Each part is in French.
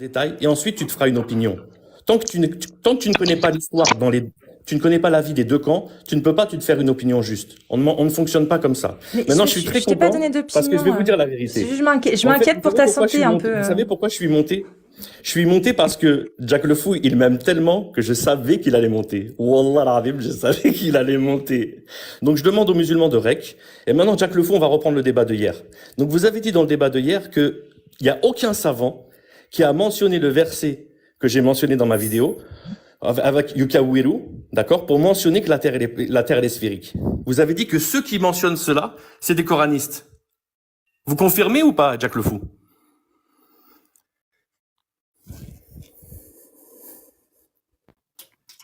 détails et ensuite tu te feras une opinion. Tant que tu ne connais pas l'histoire tu ne connais pas l'avis des deux camps, tu ne peux pas te faire une opinion juste. On ne fonctionne pas comme ça. Mais Maintenant, je suis très je t'ai pas content donné d'opinion. parce que je vais vous dire la vérité. Je m'inquiète pour ta santé un peu. Vous savez pourquoi je suis monté? Je suis monté parce que Jack le Fou, il m'aime tellement que je savais qu'il allait monter. Wallah al-Azim, je savais qu'il allait monter. Donc je demande aux musulmans de REC. Et maintenant, Jack le Fou, on va reprendre le débat de hier. Donc vous avez dit dans le débat de hier qu'il n'y a aucun savant qui a mentionné le verset que j'ai mentionné dans ma vidéo avec Yukawiru, d'accord, pour mentionner que la Terre elle est sphérique. Vous avez dit que ceux qui mentionnent cela, c'est des coranistes. Vous confirmez ou pas, Jack le Fou?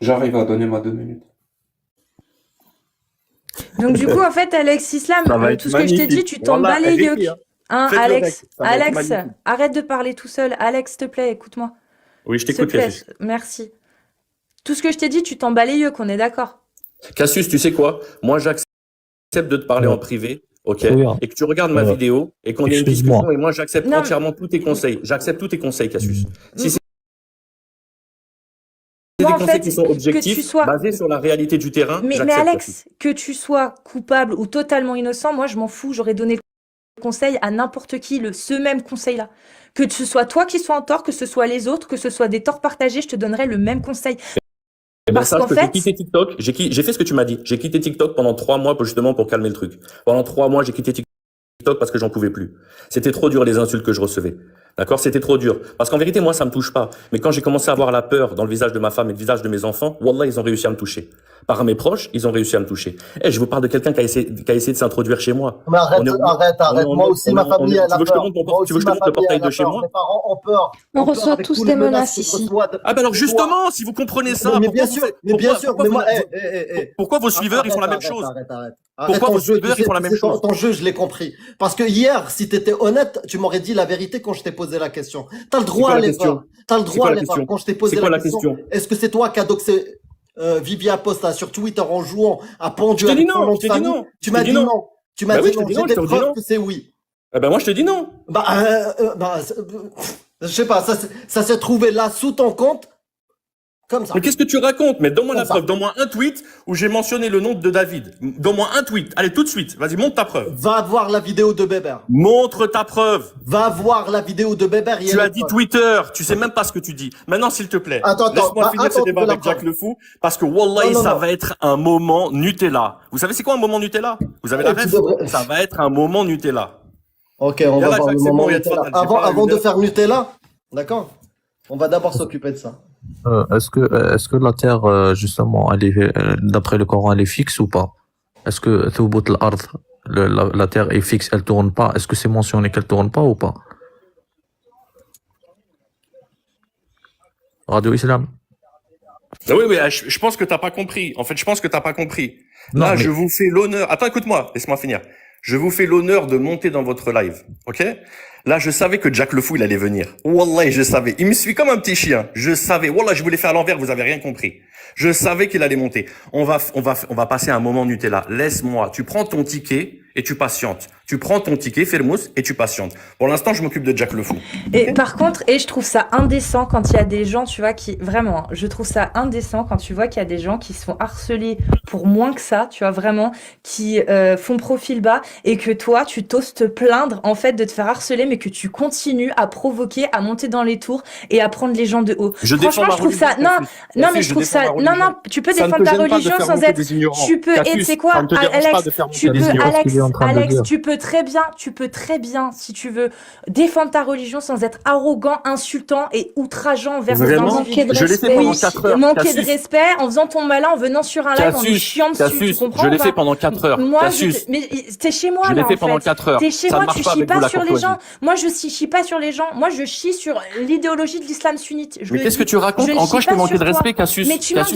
J'arrive à donner ma 2 minutes. Donc du coup, en fait, Alex Islam, tout ce que je t'ai dit, tu t'en bats les yeux. Hein, Alex, arrête de parler tout seul. Alex, s'il te plaît, écoute-moi. Oui, je t'écoute, Cassius. Merci. Tout ce que je t'ai dit, tu t'en bats les yeux, qu'on est d'accord. Cassius, tu sais quoi? Moi, j'accepte de te parler en privé, ok? Et que tu regardes ma vidéo et qu'on ait une discussion et moi, j'accepte entièrement tous tes conseils. J'accepte tous tes conseils, Cassius. Si c'est des conseils qui sont objectifs, basés sur la réalité du terrain, mais Alex, que tu sois coupable ou totalement innocent, moi, je m'en fous. J'aurais donné le conseil à n'importe qui, ce même conseil-là. Que ce soit toi qui sois en tort, que ce soit les autres, que ce soit des torts partagés, je te donnerai le même conseil. Parce qu'en fait, j'ai quitté TikTok, j'ai fait ce que tu m'as dit. J'ai quitté TikTok pendant 3 mois justement pour calmer le truc. Pendant 3 mois, j'ai quitté TikTok parce que j'en pouvais plus. C'était trop dur les insultes que je recevais. D'accord? C'était trop dur. Parce qu'en vérité, moi, ça me touche pas. Mais quand j'ai commencé à voir la peur dans le visage de ma femme et le visage de mes enfants, wallah, ils ont réussi à me toucher. Par mes proches, ils ont réussi à me toucher. Je vous parle de quelqu'un qui a essayé de s'introduire chez moi. Mais arrête. Moi aussi, ma famille, elle a peur. Tu veux que je te montre le portail de chez moi? Mes parents ont peur. On reçoit tous des menaces ici. Ah ben alors justement, si vous comprenez ça, mais bien sûr, pourquoi vos suiveurs, ils font la même chose? Pourquoi vos suiveurs, ils font la même chose? Ton jeu, je l'ai compris. Parce que hier, si t'étais honnête, tu m'aurais dit la vérité quand je t'ai posé la question. T'as le droit à l'erreur. T'as le droit à l'erreur. Quand je t'ai posé la question, est-ce que c'est toi qui as doxé Vivien Posta sur Twitter en jouant à pendu avec ton nom de famille? Tu m'as dit non. Tu m'as dit non. J'ai des preuves que c'est oui. Eh ben moi, je te dis non. Je sais pas, ça s'est trouvé là sous ton compte. Comme ça. Mais qu'est-ce que tu racontes? Mais donne-moi la preuve. Donne-moi un tweet où j'ai mentionné le nom de David. Donne-moi un tweet. Allez, tout de suite. Vas-y, montre ta preuve. Va voir la vidéo de Bébert. Montre ta preuve. Va voir la vidéo de Bébert. Tu as dit Twitter. Tu sais même pas ce que tu dis. Maintenant, s'il te plaît. Laisse-moi finir ce débat avec Jack le Fou. Parce que Wallahi, ça va être un moment Nutella. Vous savez c'est quoi un moment Nutella? Vous avez la ref? Ça va être un moment Nutella. Ok, on va voir le moment Nutella. Avant de faire Nutella, d'accord? On va d'abord s'occuper de ça. Est-ce que la Terre, justement, elle est, d'après le Coran, elle est fixe ou pas? Est-ce que la Terre est fixe, elle tourne pas? Est-ce que c'est mentionné qu'elle tourne pas ou pas? Radio Islam. Oui, je pense que t'as pas compris. En fait, je pense que t'as pas compris. Là, je vous fais l'honneur. Attends, écoute-moi. Laisse-moi finir. Je vous fais l'honneur de monter dans votre live. Ok? Là, je savais que Jack le Fou, il allait venir. Wallah, je savais. Il me suit comme un petit chien. Je savais. Wallah, je voulais faire à l'envers, vous avez rien compris. Je savais qu'il allait monter. On va passer un moment Nutella. Laisse-moi. Tu prends ton ticket et tu patientes. Tu prends ton ticket, Fermous, et tu patientes. Pour l'instant, je m'occupe de Jack le Fou. Et par contre, je trouve ça indécent quand il y a des gens, tu vois, qui, vraiment, je trouve ça indécent quand tu vois qu'il y a des gens qui se font harceler pour moins que ça, tu vois, vraiment, qui font profil bas, et que toi, tu t'oses te plaindre, en fait, de te faire harceler, mais que tu continues à provoquer, à monter dans les tours et à prendre les gens de haut. Franchement, je trouve ça, non, mais je trouve ça, non, tu peux défendre ta religion sans être, tu peux, et tu sais quoi, Alex, tu peux très bien, si tu veux, défendre ta religion sans être arrogant, insultant et outrageant envers les individus. Je l'ai fait pendant 4 heures. Manquer de respect en faisant ton malin, en venant sur un live, en lui chiant dessus, tu comprends? Je l'ai fait pendant 4 heures. Moi, mais t'es chez moi, je l'ai fait pendant 4 heures. T'es chez moi, tu chies pas sur les gens. Moi, je chie pas sur les gens. Moi, je chie sur l'idéologie de l'islam sunnite. Mais qu'est-ce que tu racontes? En quoi je t'ai manqué de respect, Cassius? Mais tu manques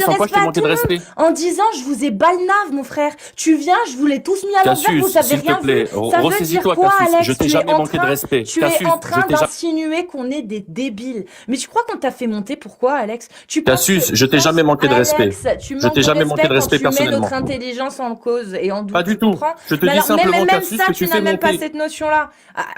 de respect en disant, je vous ai balnave, mon frère. Tu viens, je vous l'ai tous mis à l'envers, vous savez rien vu. Ça veut dire ressaisis-toi, quoi, Cassius. Alex? Je t'ai Tu es jamais en manqué de train, respect. tu es Cassius, en je train t'ai jamais... d'insinuer qu'on est des débiles. Mais tu crois qu'on t'a fait monter pourquoi, Alex? Tu penses Cassius, que, je tu t'ai jamais penses, manqué de respect. Alex, tu Je manques t'ai de jamais manqué respect de quand respect tu mets personnellement. notre intelligence en cause et en Pas doute, tu du tout. comprends? Je te Mais dis alors, même, simplement, même Cassius, ça, que tu tu n'as fais même pas monter. cette notion-là.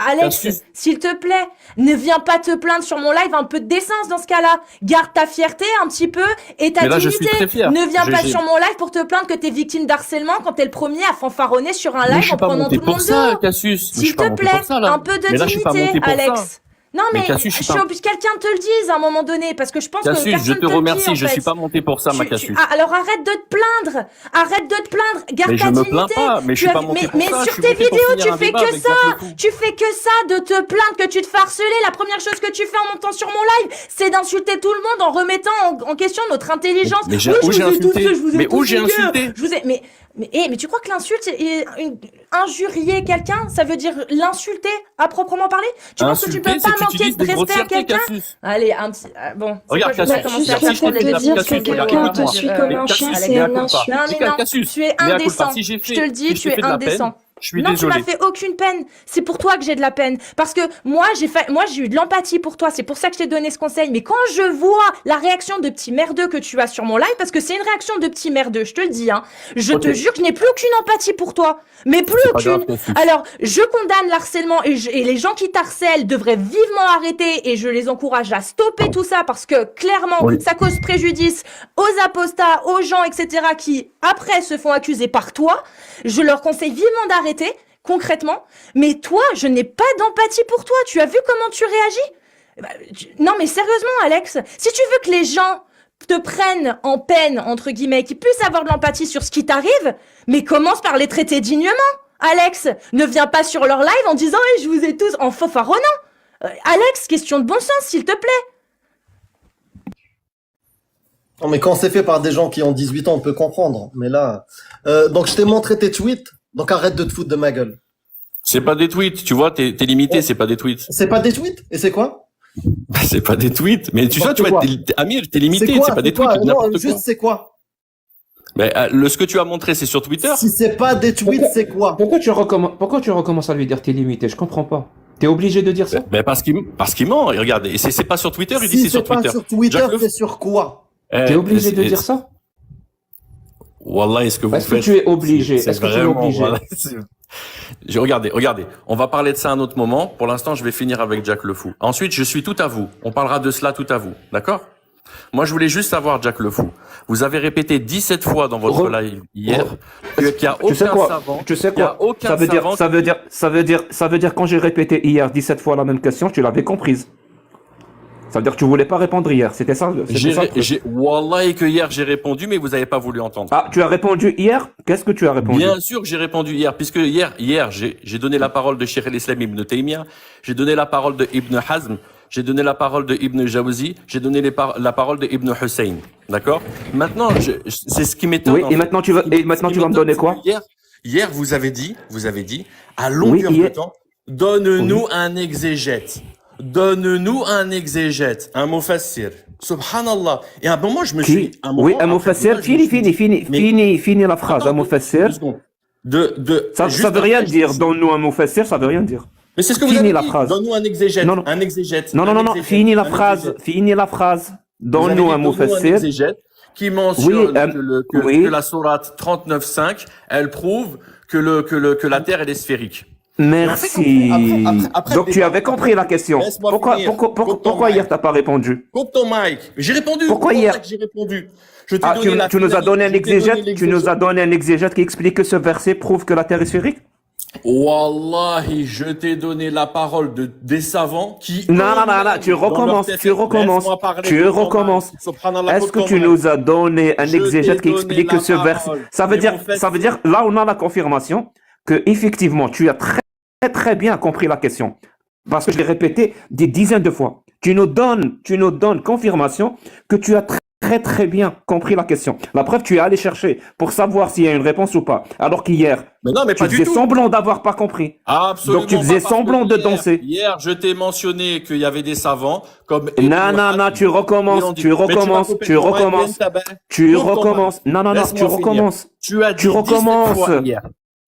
Alex, Cassius, s'il te plaît, ne viens pas te plaindre sur mon live, un peu de décence dans ce cas-là. Garde ta fierté un petit peu et ta mais là, je suis dignité. très fier. Ne viens pas J'ai- sur mon live pour te plaindre que t'es victime d'harcèlement quand t'es le premier à fanfaronner sur un Mais je live suis en pas prenant monté tout le pour monde ça, dehors. Cassius. Mais je suis S'il pas te monté plaît, pour ça, là. un peu de Mais là, je suis pas dignité, monté pour ça. Alex. Non, Mais mais Cassius, je je suis suis pas... obligée que quelqu'un te le dise à un moment donné, parce que je pense que Cassius, je personne te te le dit, remercie. en Je suis fait. pas monté pour ça, ma Cassius. Ah, alors arrête de te plaindre. Arrête de te plaindre. Garde Mais ta je me dignité. plains pas, mais je Tu suis as pas vu- monté mais, pour mais ça. Je sur suis tes monté pour vidéos, finir tu un fais débat que avec ça. Jack Le Fou. Tu fais que ça de te plaindre que tu te fais harceler. La première chose que tu fais en montant sur mon live, c'est d'insulter tout le monde en remettant en question notre intelligence. Mais Oui, où je j'ai vous ai tous insulté? fait, je vous ai Mais où tous j'ai niqué. insulté? Je vous ai, mais tu crois que l'insulte, injurier quelqu'un, ça veut dire l'insulter à proprement parler? Tu penses que tu peux Insulter, c'est pas que tu manquer utilises de des respect à grossièretés, quelqu'un? Cassius. Allez, un petit, bon, c'est Regarde, quoi, je vais Cassius. commencer à Cassius, faire le fait des de dire que Cassius, regarde, quelqu'un regarde, te suit comme un chien, Cassius, c'est mea un culpa. insulte. Non, mais non, Cassius, tu es mea culpa. indécent. Si j'ai Je te le dis, si je tu t'ai es fait de la indécent. peine, je suis Non, tu m'as désolé. fait aucune peine. C'est pour toi que j'ai de la peine. Parce que moi, j'ai eu de l'empathie pour toi. C'est pour ça que je t'ai donné ce conseil. Mais quand je vois la réaction de petit merdeux que tu as sur mon live, parce que c'est une réaction de petit merdeux, je te le dis, hein, je te jure que je n'ai plus aucune empathie pour toi. Mais plus C'est pas grave, aucune. Cassius. Alors, je condamne l'harcèlement et les gens qui t'harcèlent devraient vivement arrêter et je les encourage à stopper tout ça parce que clairement, Oui. ça cause préjudice aux apostats, aux gens, etc. qui après se font accuser par toi. Je leur conseille vivement d'arrêter, concrètement. Mais toi, je n'ai pas d'empathie pour toi. Tu as vu comment tu réagis? Non, mais sérieusement, Alex, si tu veux que les gens te prennent en peine, entre guillemets, qu'ils puissent avoir de l'empathie sur ce qui t'arrive, mais commence par les traiter dignement. Alex, ne viens pas sur leur live en disant « je vous ai tous en fanfaronnant ». Alex, question de bon sens, s'il te plaît. Non, mais quand c'est fait par des gens qui ont 18 ans, on peut comprendre. Mais là, donc je t'ai montré tes tweets, donc arrête de te foutre de ma gueule. C'est pas des tweets, tu vois, t'es limité, c'est pas des tweets. C'est pas des tweets? Et c'est quoi? Bah, c'est pas des tweets. Mais tu Bah, vois, c'est quoi? Amir, t'es limité, C'est quoi? c'est pas des C'est quoi? tweets, Non, n'importe juste quoi. c'est quoi? Mais ce que tu as montré, c'est sur Twitter. Si c'est pas des tweets, c'est quoi? Pourquoi tu recommences à lui dire t'es limité? Je comprends pas. T'es obligé de dire ça? Ben parce qu'il ment. Et regarde, et c'est pas sur Twitter, il dit Si c'est sur c'est pas Twitter. sur Twitter, Jack Le Fou. c'est sur quoi? T'es obligé de dire ça? Wallah, est-ce que vous Est-ce que faites... tu es obligé? C'est Est-ce que tu es vraiment, obligé? voilà, regardez. On va parler de ça à un autre moment. Pour l'instant, je vais finir avec Jack Le Fou. Ensuite, je suis tout à vous. On parlera de cela tout à vous. D'accord? Moi, je voulais juste savoir, Jack Le Fou. Vous avez répété 17 fois dans votre live hier qu'il n'y a Tu sais aucun quoi? savant. Tu sais qu'il y a quoi? aucun Ça veut savant ça veut dire quand j'ai répété hier 17 fois la même question, tu l'avais comprise. Ça veut dire que tu voulais pas répondre hier. C'était ça. C'était ça le truc. Wallah, que hier j'ai répondu, mais vous n'avez pas voulu entendre. Ah, tu as répondu hier? Qu'est-ce que tu as répondu? Bien sûr que j'ai répondu hier, puisque hier j'ai donné la parole de Cheikh el-Islam Ibn Taymiyyah, j'ai donné la parole de Ibn Hazm, j'ai donné la parole de Ibn Jawzi, j'ai donné la parole de Ibn Hussein. D'accord? Maintenant, c'est ce qui m'étonne. Oui, en et fait. maintenant tu vas me donner quoi? Hier, vous avez dit, à longueur de temps, donne-nous un exégète. Donne-nous un exégète, un mufassir. Subhanallah. Et à un moment, je me suis... Oui, un mufassir. Fini la phrase. Un mufassir. Ça veut rien dire. Donne-nous un mufassir, ça veut rien dire. Mais c'est ce que vous avez dit. Donne-nous un exégète. Non. Un exégète. Non. Fini la phrase. Donne-nous un mufassir. Qui mentionne que la sourate 39.5, elle prouve que la Terre, elle est sphérique. Merci. Après Donc tu avais compris la question. Pourquoi hier t'as pas répondu? Coupe ton mic. J'ai répondu. Pourquoi hier? J'ai répondu. Tu nous as donné un exégète. Tu nous as donné un exégète qui explique que ce verset prouve que la Terre est sphérique. Wallahi, je t'ai donné la parole des savants qui... Non, tu recommences. Est-ce que tu nous as donné un exégète qui explique que ce verset... Ça veut dire, là on a la confirmation que effectivement tu as très bien compris la question. Parce que je l'ai répété des dizaines de fois. Tu nous donnes confirmation que tu as très bien compris la question. La preuve, tu es allé chercher pour savoir s'il y a une réponse ou pas. Alors qu'hier, tu faisais semblant d'avoir pas compris. Absolument. Donc tu faisais semblant de danser. Hier, je t'ai mentionné qu'il y avait des savants comme... Non, tu recommences. Non, tu recommences. Tu recommences. as dit 17 fois hier.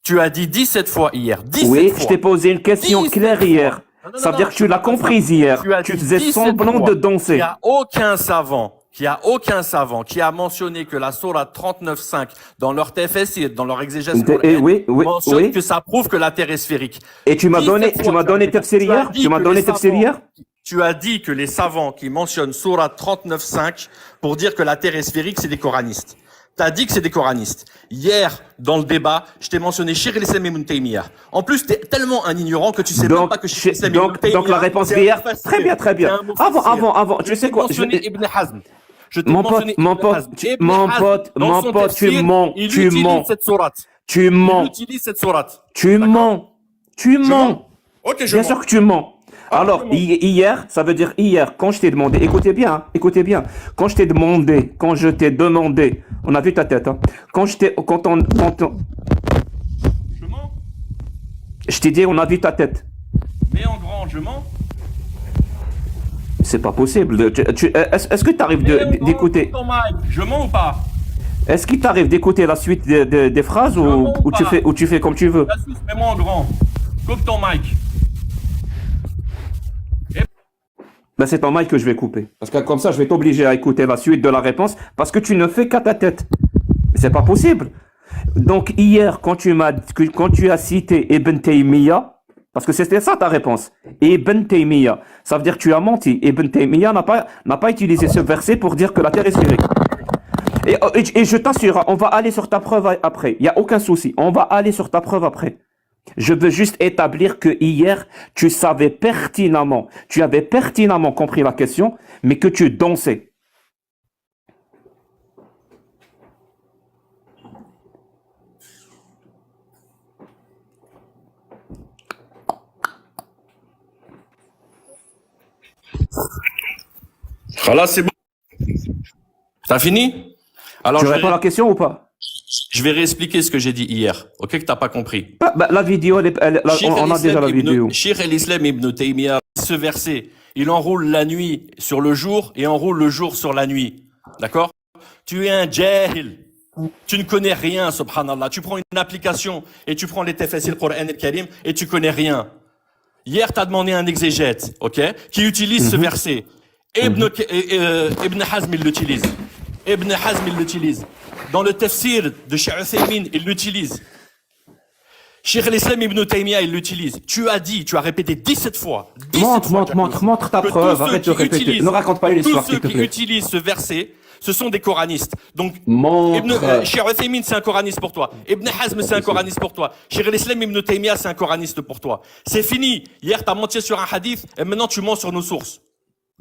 Tu as dit 17 fois hier. 17 Oui, fois. je t'ai posé une question 17 claire fois. hier. Non, non, Ça veut non, dire que tu l'as comprise hier. Tu as Tu dit faisais 17 semblant fois. de Il danser. n'y a aucun savant qui a mentionné que la sourate 39.5 dans leur TFSir, dans leur exégèse Oui, oui, mentionne oui. que ça prouve que la Terre est sphérique. Et tu m'as 17 donné, fois, tu m'as donné as tafsir dit hier. Tu m'as que donné les tafsir savants- hier. Tu as dit que les savants qui mentionnent sourate 39.5 pour dire que la Terre est sphérique, c'est des coranistes. T'as dit que c'est des coranistes. Hier, dans le débat, je t'ai mentionné Cheikh el-Islam Ibn Taymiyyah. En plus, t'es tellement un ignorant que tu sais même pas que Cheikh el-Islam Ibn Taymiyyah. Donc la réponse c'est un d'hier. mufassir. Très bien, très bien. C'est un mufassir. Avant. Tu sais quoi? Je t'ai mentionné Ibn Hazm. Je t'ai Mon pote, mentionné mon Ibn pote, Hazm. tu- Ibn mon Hazm, pote, dans mon son pote, tu tafsir, mens, il tu utilise mens. cette sourate. Tu Il mens. utilise cette sourate. Tu D'accord. mens. Tu Je mens. mens. Ok, je Bien mens. sûr que tu mens. Alors, je mens. hier, ça veut dire hier, quand je t'ai demandé, écoutez bien, quand je t'ai demandé, on a vu ta tête, hein, Je mens. je t'ai dit, on a vu ta tête. Mais en grand, je mens. C'est pas possible. Est-ce que tu arrives Mais en grand, d'écouter, coupe ton mic. Je mens ou pas? est-ce qu'il t'arrive d'écouter la suite des phrases mens ou pas ou tu fais comme tu veux? La Suisse, mets-moi en grand. Coupe ton mic. Ben, c'est ton mic que je vais couper. Parce que comme ça, je vais t'obliger à écouter la suite de la réponse parce que tu ne fais qu'à ta tête. C'est pas possible. Donc, hier, quand tu as cité Ibn Taymiyyah, parce que c'était ça ta réponse, Ibn Taymiyyah, ça veut dire que tu as menti. Ibn Taymiyyah n'a pas utilisé ce verset pour dire que la terre est sphérique. Et je t'assure, on va aller sur ta preuve après. Il n'y a aucun souci. On va aller sur ta preuve après. Je veux juste établir que hier, tu avais pertinemment compris la question, mais que tu dansais. Voilà, c'est bon. T'as fini? Alors, Tu je réponds à vais, la question ou pas? je vais réexpliquer ce que j'ai dit hier. Ok, que t'as pas compris. La vidéo, on a déjà la vidéo. Cheikh el-Islam Ibn Taymiyyah, ce verset, il enroule la nuit sur le jour et enroule le jour sur la nuit. D'accord? Tu es un jahil. Tu ne connais rien, subhanallah. Tu prends une application et tu prends les tafsir Qur'an al-Karim et tu connais rien. Hier, t'as demandé un exégète, ok, qui utilise ce verset. Ibn Hazm, il l'utilise. Ibn Hazm, il l'utilise. Dans le tafsir de Cheikh Uthaymin, il l'utilise. Cheikh el-Islam Ibn Taymiyyah, il l'utilise. Tu as répété 17 fois. 17 fois, Montre ta que preuve. tous ceux Arrête de qui répéter. utilisent- Ne raconte pas une histoire, Tous ceux s'il te qui plaît. utilisent ce verset, ce sont des coranistes. Donc, Montre. Cheikh Uthaymin, c'est un coraniste pour toi. Ibn Hazm, c'est un coraniste pour toi. Cheikh el-Islam Ibn Taymiyyah, c'est un coraniste pour toi. C'est fini. Hier, t'as menti sur un hadith et maintenant tu mens sur nos sources.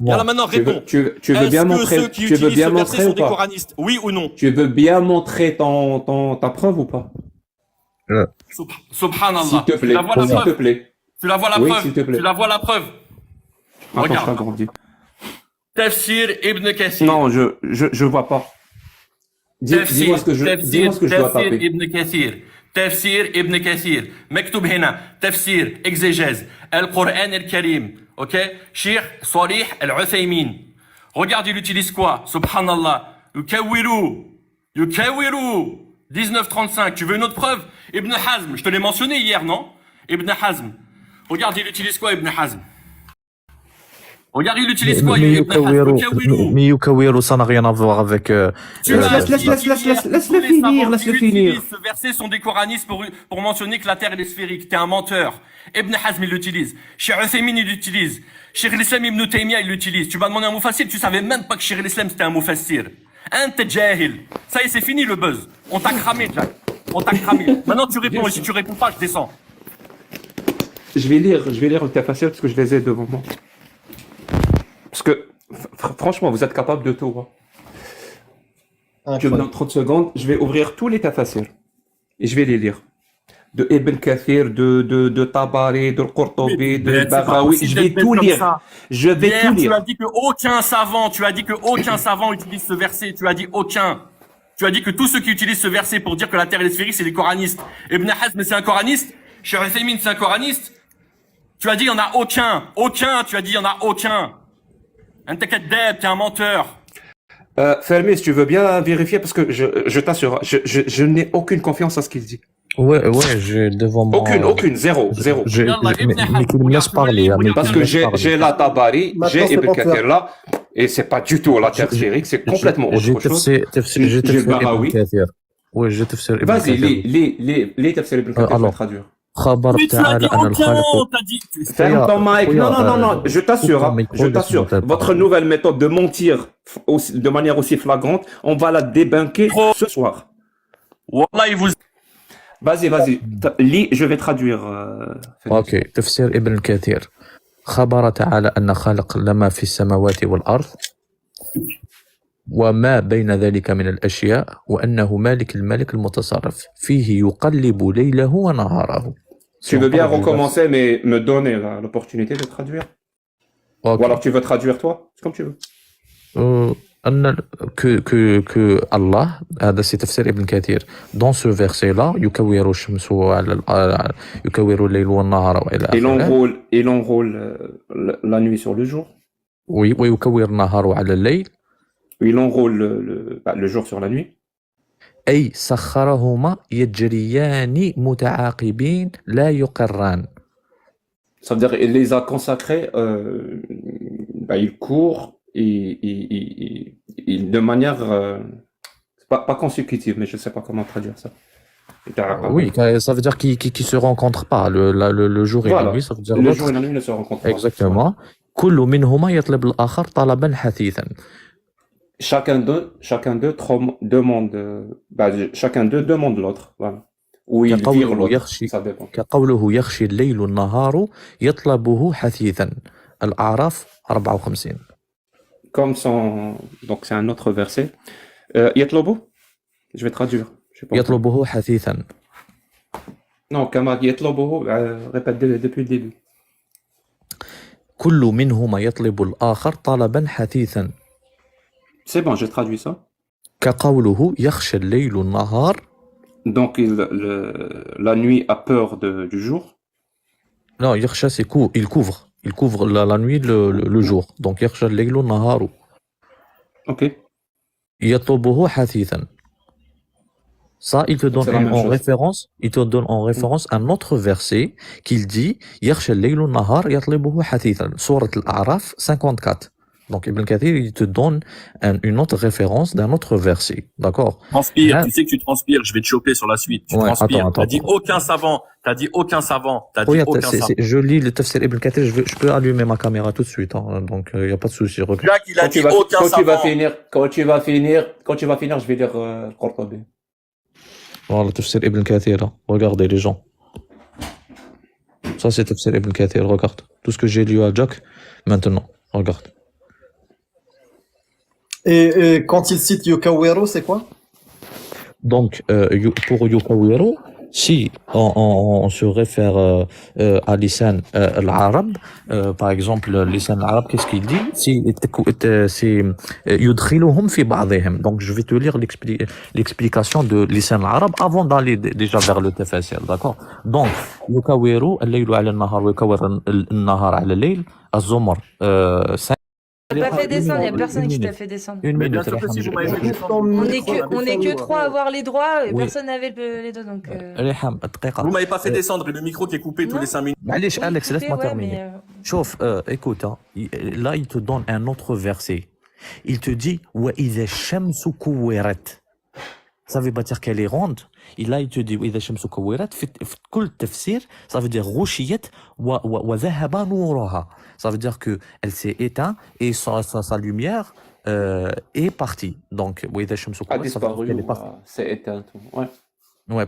Et alors maintenant, réponds. Tu veux bien Est-ce que montrer, ceux qui tu veux utilisent bien ce verset montrer sont ou des pas? coranistes? Oui ou non? Tu veux bien montrer ta preuve ou pas? Subhanallah. S'il te plaît. Tu la vois la S'il te preuve? plaît. Tu la vois la Oui, preuve? s'il te plaît. Tu la vois la preuve? Attends, Regarde. je t'agrandis. Tafsir Ibn Kathir. Non, je vois pas. Dis-moi ce que je dois taper. Ibn Kathir. Tafsir Ibn Kathir. مكتوب هنا تفسير exégèse القرآن الكريم. OK? Cheikh Salih al-Uthaymin. Regarde, il utilise quoi? Subhanallah. Yukawiru. 1935. Tu veux une autre preuve? Ibn Hazm. Je te l'ai mentionné hier, non? Ibn Hazm. Regarde, il utilise quoi, Ibn Hazm? Regarde, il utilise quoi, Ibn Hazm? Yukawiru. Mais Yukawiru, ça n'a rien à voir avec. Laisse-le finir. Ce verset sont des coranistes pour mentionner que la terre est sphérique. T'es un menteur. Ibn Hazm, il l'utilise. Cheikh Uthaymin, il l'utilise. Cheikh el-Islam Ibn Taymiyyah, il l'utilise. Tu m'as demandé un mufassir, tu savais même pas que Cheikh el-Islam c'était un mufassir. T'es jahil. Ça y est, c'est fini le buzz. On t'a cramé, Jack. On t'a cramé. Maintenant, tu réponds. Et si tu réponds pas, je descends. Je vais lire le tafsir parce que je les ai devant moi. Parce que, franchement, vous êtes capable de tout. Tu me donnes 30 secondes, je vais ouvrir tous les tafsirs. Et je vais les lire. De Ibn Kathir, de Tabari, de Qurtubi, de Baghawi. Je vais tout lire. Je vais Hier, tout tu lire. as dit que aucun savant utilise ce verset. Tu as dit aucun. Tu as dit que tous ceux qui utilisent ce verset pour dire que la terre est sphérique, c'est des coranistes. Ibn Hazm, c'est un coraniste. Cheikh Uthaymin, c'est un coraniste. Tu as dit, il n'y en a aucun. Aucun. Tu as dit, il n'y en a aucun. T'es un menteur. Fermé, si tu veux bien vérifier, parce que je t'assure, je n'ai aucune confiance à ce qu'il dit. Ouais, j'ai devant moi. Aucune, zéro. Mais qu'il me laisse parler. Parce que j'ai la Tabari, j'ai Ibn Kathir là, et c'est pas du tout la terre sphérique, c'est complètement autre chose. J'ai tafsir Ibn Kathir. Oui, j'ai tafsir Ibn Kathir. Vas-y, les tafsir Ibn Kathir, je vais traduire. خبر تعالى أن الخالق. Ferme ton mic. Non, je t'assure. Votre nouvelle méthode de mentir de manière aussi flagrante, on va la débunker ce soir. Vas-y. Lis, je vais traduire. اوكي تفسير ابن كثير خبر تعالى أن خالق لما في السماوات والأرض وما بين ذلك من الأشياء وأنه مالك الملك المتصرف فيه يقلب ليله ونهاره. Tu veux bien recommencer mais me donner l'opportunité de traduire? Ou alors tu veux traduire toi? C'est comme tu veux. أن que Allah, هذا c'est تفسير ابن كثير. Dans ce verset là يكور الشمس على يكور الليل والنهار وإلى آخره. Il enrôle la nuit sur le jour. Oui, ويكور النهار على الليل. Il enrôle le jour sur la nuit. أي سخرهما يجريان متعاقبين لا يقران. Ça veut dire il les a consacrés, il court de manière pas consécutive, mais je sais pas comment traduire ça. Oui, ça veut dire qu'ils se rencontrent pas le jour et la nuit, ça veut dire le jour et la nuit ne se rencontrent pas. Exactement. كل منهما يطلب الآخر طلبا حثيثا. Chacun d'eux demande l'autre, voilà. Ou il vire l'autre, ça dépend. كقوله يخشي الليل النهار يطلبه حثيثا. الأعراف 54. Comme son... Donc c'est un autre verset. يطلبه, je vais traduire. يطلبه حثيثا. Non, كما يطلبه, répète depuis le début. كل منهما يطلب الآخر طلبا حثيثا. C'est bon, j'ai traduit ça. كقوله يخشى الليل النهار. Donc la nuit a peur du jour. Non, يخشى c'est il couvre. Il couvre la nuit le jour. Donc يخشى الليل النهار. Ok. يطلبه حثيثا. Ça, il te donne en référence un autre verset qu'il dit يخشى الليل النهار يطلبه حثيثا. Sourate Al-A'raf 54. Donc Ibn Kathir, il te donne une autre référence d'un autre verset. D'accord? Transpire, tu sais que tu transpires, je vais te choper sur la suite. Tu transpires. T'as dit aucun savant. Je lis le tafsir Ibn Kathir, je peux allumer ma caméra tout de suite. Hein, donc il n'y a pas de souci. Jack, il a dit aucun savant. Quand tu vas finir, je vais lire Qurtubi. Voilà, le tafsir Ibn Kathir. Hein. Regardez les gens. Ça c'est tafsir Ibn Kathir, regarde. Tout ce que j'ai lu à Jack, maintenant, regarde. Et quand il cite Yukawero, c'est quoi? Donc, pour Yukawero, si on se réfère à lisan l'arabe, par exemple, lisan l'arabe, qu'est-ce qu'il dit? C'est yudkhiluhum fi ba'dihim. Donc, je vais te lire l'explication de lisan l'arabe avant d'aller déjà vers le tafasir, d'accord? Donc, Yukawero, al-laylu ala al-nahar, yukawir al-nahar ala al-layl, az-zumar, T'as pas fait descendre, il n'y a personne qui t'a fait descendre. Une minute. On est que trois à avoir les droits, et personne n'avait les deux, donc... Vous m'avez pas fait descendre, et le micro qui est coupé tous les 5 minutes. Allez, Alex, laisse-moi terminer. Chauffe, écoute, hein, là il te donne un autre verset. Il te dit « Wa idha shamsu kuwirat ». Ça veut pas dire qu'elle est ronde. Et là, il te dit « Wa idha shamsu kuwirat ». Fi kul tafsir, ça veut dire « Rushiyat wa dhahaba nuruha ». Ça veut dire que elle s'est éteinte et sa lumière est partie. Donc, a disparu, c'est éteint. Ouais. Ouais,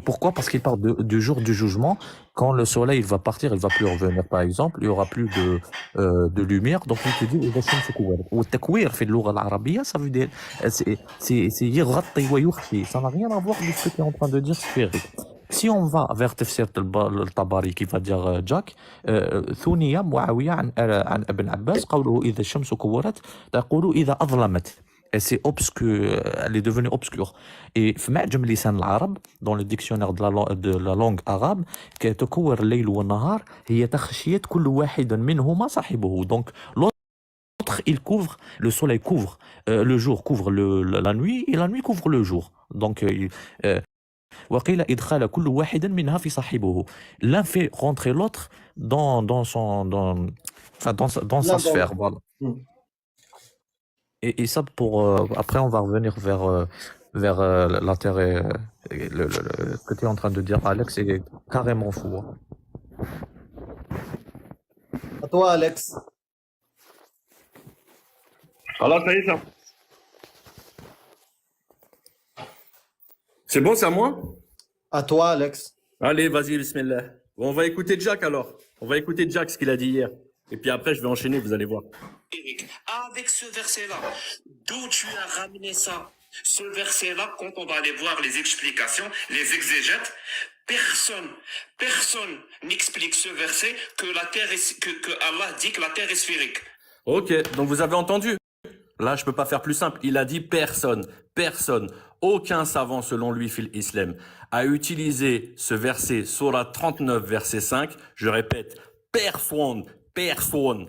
pourquoi? Parce qu'il parle du jour du jugement. Quand le soleil va partir, il va plus revenir, par exemple. Il y aura plus de lumière. Donc, il te dit ou takwir fait le l'arabiya, ça veut dire c'est يغطي ويخفي. Ça n'a rien à voir avec ce que tu es en train de dire sphérique. Si on va vers tafsir al-Tabari qui va dire Jack, ثنية معاوية عن ابن عباس قوله إذا الشمس كورت تقول إذا أظلمت. Et c'est obscur, elle est devenue obscure. Et في معجم لسان العرب, dans le dictionnaire de la langue arabe, تكور الليل والنهار هي تخشية كل واحد منهما صاحبه. Donc l'autre, il couvre, le soleil couvre, le jour couvre la nuit et la nuit couvre le jour. Donc وقيل إدخال كل واحد منها في صاحبه. L'un fait rentrer l'autre dans son enfin dans sa L'un dans sphère, l'autre. voilà. Hmm. Et ça pour après on va revenir vers l'intérêt ce que tu es en train de dire Alex c'est carrément fou. Hein. À toi, Alex. Alors, ça y est, ça. C'est bon, c'est à moi? À toi, Alex. Allez, vas-y, bismillah. Bon, on va écouter Jack alors. On va écouter Jack, ce qu'il a dit hier. Et puis après, je vais enchaîner, vous allez voir. Avec ce verset-là, d'où tu as ramené ça? Ce verset-là, quand on va aller voir les explications, les exégètes, personne n'explique ce verset que la terre est, que Allah dit que la terre est sphérique. Ok, donc vous avez entendu? Là, je peux pas faire plus simple. Il a dit personne. Aucun savant, selon lui, fil islam, a utilisé ce verset, Surah 39, verset 5. Je répète, personne,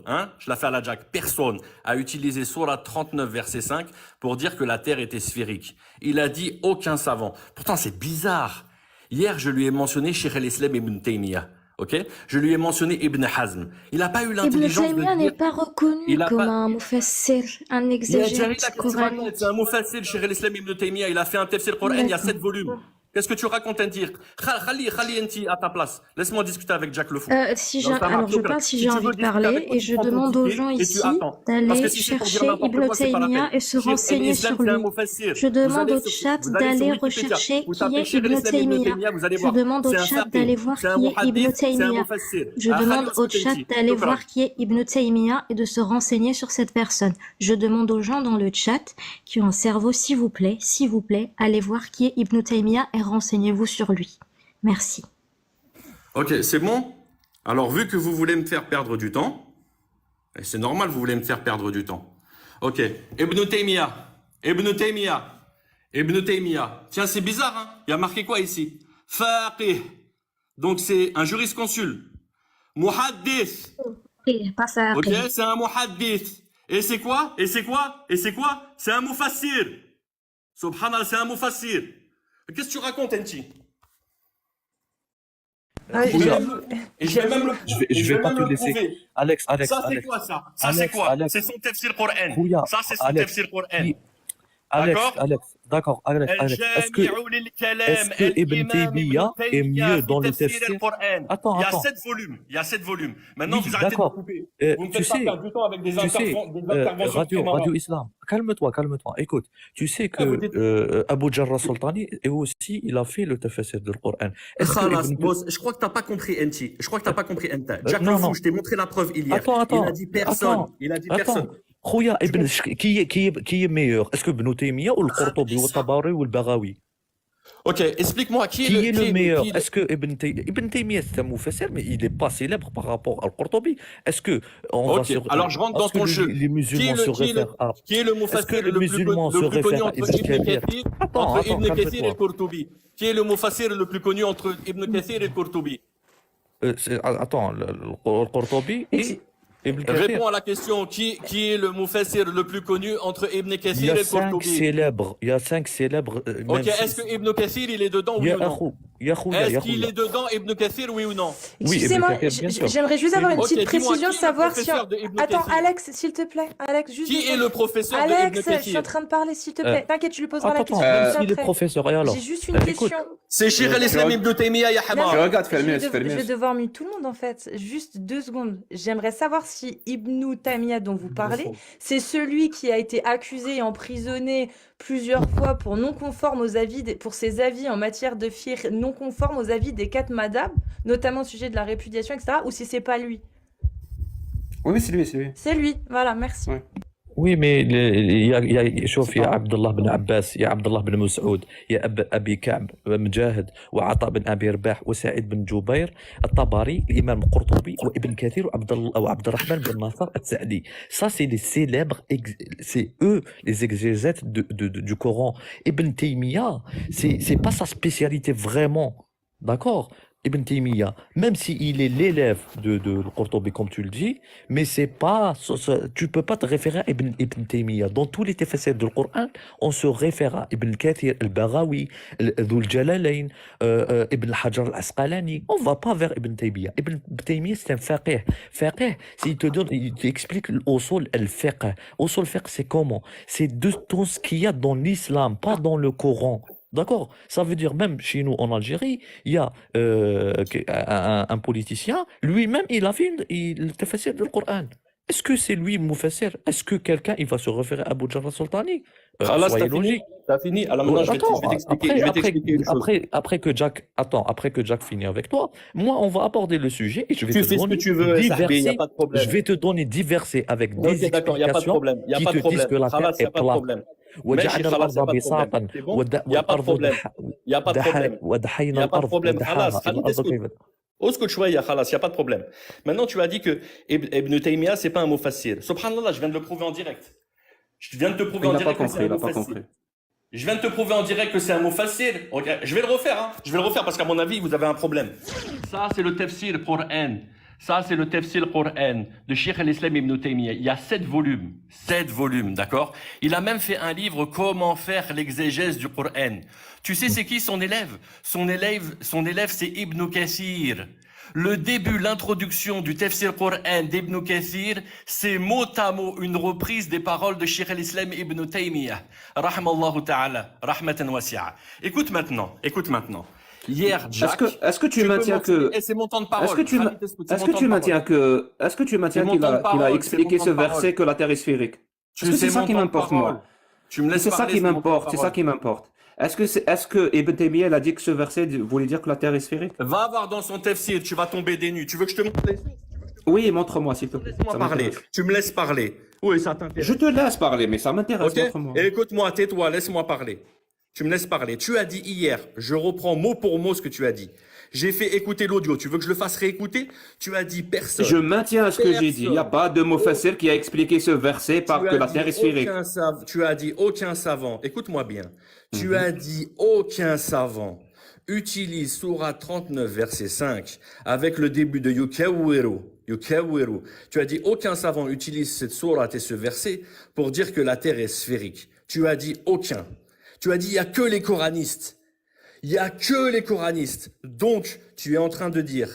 hein, je la fais à la Jack, personne a utilisé Surah 39, verset 5 pour dire que la terre était sphérique. Il a dit aucun savant. Pourtant, c'est bizarre. Hier, je lui ai mentionné Cheikh al-Islam ibn Taymiyyah. Ok? Je lui ai mentionné Ibn Hazm. Il n'a pas eu Ibn l'intelligence de Taymiyyah n'est dire... pas reconnu Il a comme pas- un mufassir, un Il a exégète coranique. c'est un mufassir, Cheikh al-Islam ibn Taymiyyah. Il a fait un tafsir Coran, il y a 7 volumes. Qu'est-ce que tu racontes, Intir? Khali Enti à ta place. Laisse-moi discuter avec Jack le Fou. Si Non, ça alors marche je pas. parle si Si j'ai tu envie veux de discuter parler avec moi, et tu je prends ton demande aux ticket gens et tu ici attends. Parce que d'aller si c'est pour dire chercher n'importe Ibn quoi, c'est pas la Taymiyyah peine. et se Cheikh renseigner al-Islam, sur c'est un lui. mufassir. Je Vous demande allez au sur- chat vous allez sur d'aller Wikipédia, rechercher vous qui tapez est Cheikh Ibn al-Islam ibn Taymiyyah. Taymiyyah, vous allez Je voir. demande au C'est un chat faqih, d'aller voir c'est un qui est Ibn muhaddith, c'est un Taymiyyah. mufassir. Je demande au chat d'aller voir qui est Ibn Taymiyyah et de se renseigner sur cette personne. Je demande aux gens dans le chat qui ont un cerveau, s'il vous plaît, allez voir qui est Ibn Taymiyyah et renseignez-vous sur lui. Merci. Ok, c'est bon? Alors, vu que vous voulez me faire perdre du temps, et c'est normal, vous voulez me faire perdre du temps. Ok, Ibn Taymiyyah. Tiens, c'est bizarre, hein? Il y a marqué quoi ici? Faqih. Donc, c'est un jurisconsulte. Muhaddith. Pas ça. Ok, c'est un muhaddith. Et c'est quoi? C'est un mufassir. Subhanallah, c'est un mufassir. Qu'est-ce que tu racontes, Enti? Ouais, Et je vais j'avoue. même le Je vais pas te laisser. prouver. Alex, Ça, c'est Alex. quoi, ça? Ça, Alex, c'est quoi? Alex. C'est son tafsir Coran. Khouya, Ça, c'est son Alex. tafsir Coran. Alex, d'accord, Alex. Est-ce que Ibn Taymiyyah est mieux dans le tafsir? Attends. Il y a 7 volumes. Maintenant, Oui, vous arrêtez de d'accord. me couper. Vous me Tu faites pas sais, perdre du temps avec des interventions Radio Islam. Calme-toi. Écoute, tu sais que vous dites- Abu Jarrah Sultani, et aussi, il a fait le tafsir du Coran. Est-ce que Khalas, Ibn- boss, je crois que t'as pas compris, Enti. Je crois que t'as pas compris, Enta. Jack non, le Fou, non. je t'ai montré la preuve hier. Attends. Il a dit personne. Attends. Khouya, qui est meilleur? Est-ce que Ibn Taymiyyah ou le Qurtubi ou le Tabari ou le Baghawi? Ok, explique-moi qui Qui est le meilleur? qui est Est-ce que Ibn Taymiyyah c'est un mufassir, mais il n'est pas célèbre par rapport au Qurtubi? Est-ce que on va Ok, sur alors je rentre dans est-ce que ton jeu. les musulmans se réfèrent à Qui est le Est-ce que mufassir les le musulmans se plus connu réfèrent à entre Ibn Ibn Kathir? Kathir, Attends, entre Ibn calme-toi. Kathir et Qurtubi? Qui est le mufassir le plus connu entre Ibn Kathir et Qurtubi? Attends, le Qurtubi et Ibn Kathir. Réponds à la question. Qui est le mufassir le plus connu entre Ibn Il y Kathir a et 5 Qurtubi? célèbres. Il y a 5 célèbres. Ok, est-ce que Ibn Kathir il est dedans, oui Ya ou non? akhou, ya khouya, Est-ce ya qu'il khouya. est dedans, Ibn Kathir, oui ou non? Oui, Excusez-moi, Ibn Kathir, bien sûr. j'aimerais juste avoir une Ok, petite dis-moi, précision, qui est le savoir si... professeur de Ibn Attends, Kathir? Alex, s'il te plaît. Alex, juste... Qui est le professeur de Ibn Alex, je suis en Kathir? train de parler, s'il te plaît. T'inquiète, tu lui poseras la Attends, question s'il est après. professeur, et alors? J'ai juste une Écoute, question. C'est Cheikh al-Islam ibn Taymiyyah, ya Non, Hamar. mais regarde, je vais Fermez. je vais devoir mute tout le monde en fait. Juste 2 secondes. J'aimerais savoir si Ibn Taymiyyah dont vous parlez, c'est celui qui a été accusé et emprisonné plusieurs fois pour non conforme aux avis pour ses avis en matière de fiqh non conforme aux avis des 4 madhab, notamment au sujet de la répudiation, etc. Ou si c'est pas lui. Oui, c'est lui. C'est lui. Voilà, merci. Ouais. Oui, mais شوف يا عبد الله بن عباس يا عبد الله بن مسعود يا أبي كعب ومجاهد وعطاء بن أبي رباح وسعيد بن جبير الطبري الإمام القرطبي وابن كثير وعبد الرحمن بن ناصر السعدي. Ça, c'est les célèbres, c'est eux les exégètes du Coran. Ibn Taymiyyah, c'est pas sa spécialité vraiment. D'accord? Ibn Taymiyyah, même s'il est l'élève de Qurtubi, comme tu le dis, mais c'est pas, tu peux pas te référer à Ibn Taymiyyah. Dans tous les tafsirs du Coran, on se réfère à Ibn Kathir, al-Baghawi, Dhul Jalalayn, Ibn Hajar al-Asqalani. On va pas vers Ibn Taymiyyah. Ibn Taymiyyah, c'est un faqih. Faqih, s'il te donne, il t'explique l'usul al-fiqh. Usul al-fiqh, c'est comment? C'est de tout ce qu'il y a dans l'islam, pas dans le Coran. D'accord? Ça veut dire même chez nous en Algérie, il y a un politicien, lui-même, il a fait le tafsir du Coran. Est-ce que c'est lui, Moufassir? Est-ce que quelqu'un, il va se référer à Abu Jarrah Sultani? Khalas, Soyez logique. T'as fini. Alors maintenant, je vais t'expliquer une chose. Après que Jack finit avec toi, moi, on va aborder le sujet et je vais Tu te fais ce donner que tu veux, divers Sahbi, y a pas de problème. je vais te donner divers avec des Ok, d'accord, il n'y a pas de explications problème. Il n'y a qui pas de te disent problème. que la Terre Khalas, il n'y a est pas de plate. problème. وجعل ماشي خلاص الأرض il n'y a pas de problème. بساطا C'est bon? Il n'y a pas de problème. Il n'y a pas de problème. Il ودحينا n'y a pas de الأرض problème. ودحاها Khalas, الأرض écoute. كيف Oscout Chouaya, Khalas, il n'y a pas de problème. Maintenant, tu as dit que Ibn Taymiyyah, c'est pas un mufassir. Subhanallah, je viens de le prouver en direct. Je viens de te prouver Il en n'a pas direct que c'est compris, un il n'a pas mufassir. compris. Je viens de te prouver en direct que c'est un mufassir. Ok, je vais le refaire, hein. Je vais le refaire parce qu'à mon avis, vous avez un problème. Ça, c'est le tafsir Qur'an. Ça, c'est le tafsir Qur'an de Cheikh al-Islam Ibn Taymiyyah. Il y a 7 volumes. 7 volumes, d'accord? Il a même fait un livre, Comment faire l'exégèse du Qur'an. Tu sais, c'est qui son élève? Son élève, c'est Ibn Kathir. Le début, l'introduction du tafsir Qur'an d'Ibn Kathir, c'est mot à mot une reprise des paroles de Cheikh al-Islam Ibn Taymiyyah. Rahmallahu ta'ala, rahmatan wasi'a. Écoute maintenant. Hier, Jack. Est-ce que tu maintiens que. Et c'est mon temps de parole. Est-ce que tu maintiens qu'il a expliqué ce verset que la Terre est sphérique? Parce que c'est ça qui m'importe, moi. Tu me laisses C'est ça parler, qui c'est mon temps de m'importe, c'est ça parole. qui m'importe. Est-ce que Ibn Taymiyyah a dit que ce verset voulait dire que la Terre est sphérique? Va voir dans son tafsir, tu vas tomber des nues. Tu veux que je te montre les sources? Oui, montre-moi, s'il te plaît. Laisse-moi Ça parler. m'intéresse. Tu me laisses parler. Oui, ça t'intéresse. Je te laisse parler, mais ça m'intéresse, Ok? montre-moi. Et écoute-moi, tais-toi, laisse-moi parler. Tu me laisses parler. Tu as dit hier, je reprends mot pour mot ce que tu as dit. J'ai fait écouter l'audio. Tu veux que je le fasse réécouter? Tu as dit personne. Je maintiens ce que j'ai dit. Il n'y a pas de Mufassir qui a expliqué ce verset par que la Terre est sphérique. Tu as dit aucun savant. Écoute-moi bien. Tu as dit aucun savant utilise Surah 39, verset 5, avec le début de Yukawiru. Tu as dit aucun savant utilise cette sourate et ce verset pour dire que la terre est sphérique. Tu as dit aucun. Tu as dit il y a que les coranistes. Il y a que les coranistes. Donc, tu es en train de dire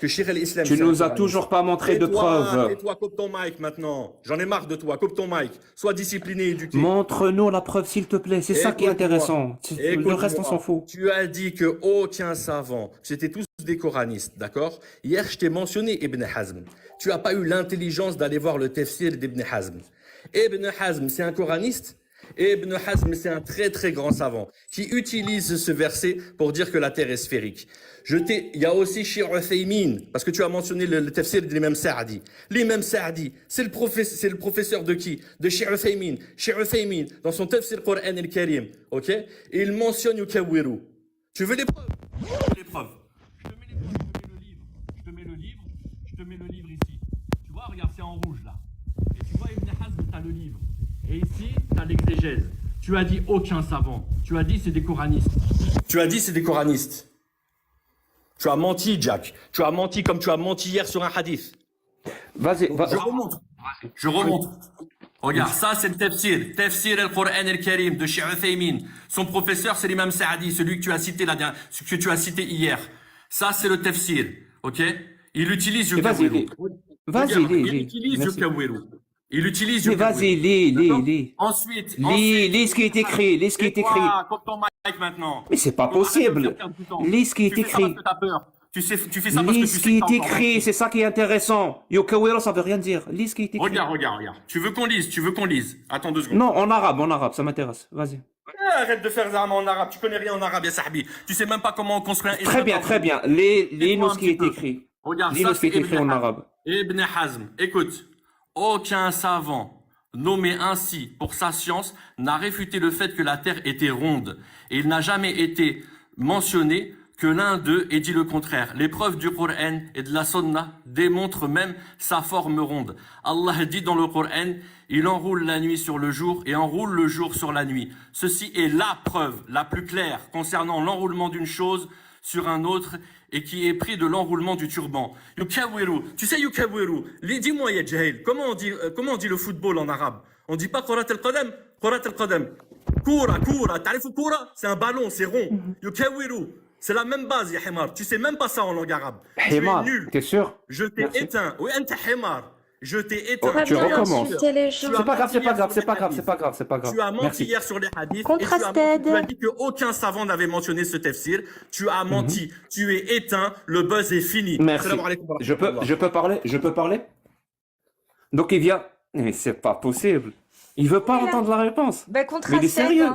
que Cheikh al-Islam... Tu nous as toujours pas montré de preuves. Tais-toi, coupe ton mic maintenant. J'en ai marre de toi, coupe ton mic. Sois discipliné et éduqué. Montre-nous la preuve, s'il te plaît. C'est ça qui est intéressant. Le reste, on s'en fout. Tu as dit que aucun savant, c'était tous des coranistes, d'accord? Hier, je t'ai mentionné Ibn Hazm. Tu n'as pas eu l'intelligence d'aller voir le tafsir d'Ibn Hazm. Ibn Hazm, c'est un coraniste. Ibn Hazm, c'est un très très grand savant qui utilise ce verset pour dire que la terre est sphérique. Il y a aussi Cheikh Uthaymin, parce que tu as mentionné le tafsir de l'imam Sa'di. L'imam Sa'di, c'est le professeur de qui? De Cheikh Uthaymin. Cheikh Uthaymin, dans son tafsir Qur'an al-Karim, ok? Et il mentionne Yukawiru. Tu veux les preuves? Je veux les preuves. Je te mets les preuves, je te mets le livre. Je te mets le livre ici. Tu vois, regarde, c'est en rouge là. Et tu vois, Ibn Hazm, tu as le livre. Et ici, tu as l'exégèse. Tu as dit aucun savant. Tu as dit c'est des coranistes. Tu as dit c'est des coranistes. Tu as menti, Jack. Tu as menti comme tu as menti hier sur un hadith. Vas-y, Je remonte. Regarde, ça c'est le tafsir. Tafsir al-Qur'an al-Karim de Cheikh Uthaymin. Son professeur c'est l'imam Sa'di, celui que tu as cité hier. Ça c'est le tafsir. Ok? Il utilise Yukawiru. Vas-y, Il utilise Yukawiru. Il utilise Mais vas-y, lis. Ensuite. Lis ce qui est écrit, lis ce qui est écrit. Coupe ton mic maintenant. Mais c'est pas possible. Lis ce qui est écrit. Tu fais ça parce que tu Lis sais ce qui que est t'as écrit, c'est ça qui est intéressant. Yukawiru, ça veut rien dire. Lis ce qui est écrit. Regarde. Tu veux qu'on lise? Attends 2 secondes. Non, en arabe, ça m'intéresse. Vas-y. Arrête de faire ça en arabe. Tu connais rien en arabe, ya sahbi. Tu sais même pas comment on construit un... Très bien. Lis-nous ce qui est écrit. Regarde, Lis-nous ça ce qui est c'est écrit en arabe. Ibn Hazm. Écoute. Aucun savant nommé ainsi pour sa science n'a réfuté le fait que la Terre était ronde. Et il n'a jamais été mentionné que l'un d'eux ait dit le contraire. Les preuves du Coran et de la Sunna démontrent même sa forme ronde. Allah dit dans le Coran, il enroule la nuit sur le jour et enroule le jour sur la nuit. Ceci est la preuve la plus claire concernant l'enroulement d'une chose sur un autre et qui est pris de l'enroulement du turban. Yukawiru. Tu sais yukawiru. Dis-moi, Yadjail, comment on dit le football en arabe? On dit pas Kurat al-Qadam? Kurat al-Qadam. Koura. T'arrives Koura? C'est un ballon, c'est rond. Yukawiru. C'est la même base, ya Himar. Tu sais même pas ça en langue arabe. Himar, tu es nul. T'es sûr? Je t'ai éteint. Oui, Anta Himar. Je t'ai éteint. Tu recommences. C'est pas grave. Tu as menti Merci. hier sur les hadiths Contrasted. tu as dit qu'aucun savant n'avait mentionné ce tafsir. Tu as menti. Tu es éteint. Le buzz est fini. Merci. Salam alaikum wa Je rahmatullah. peux parler? Donc il vient. Mais c'est pas possible. Il veut pas entendre la réponse. Bah, Mais il est sérieux.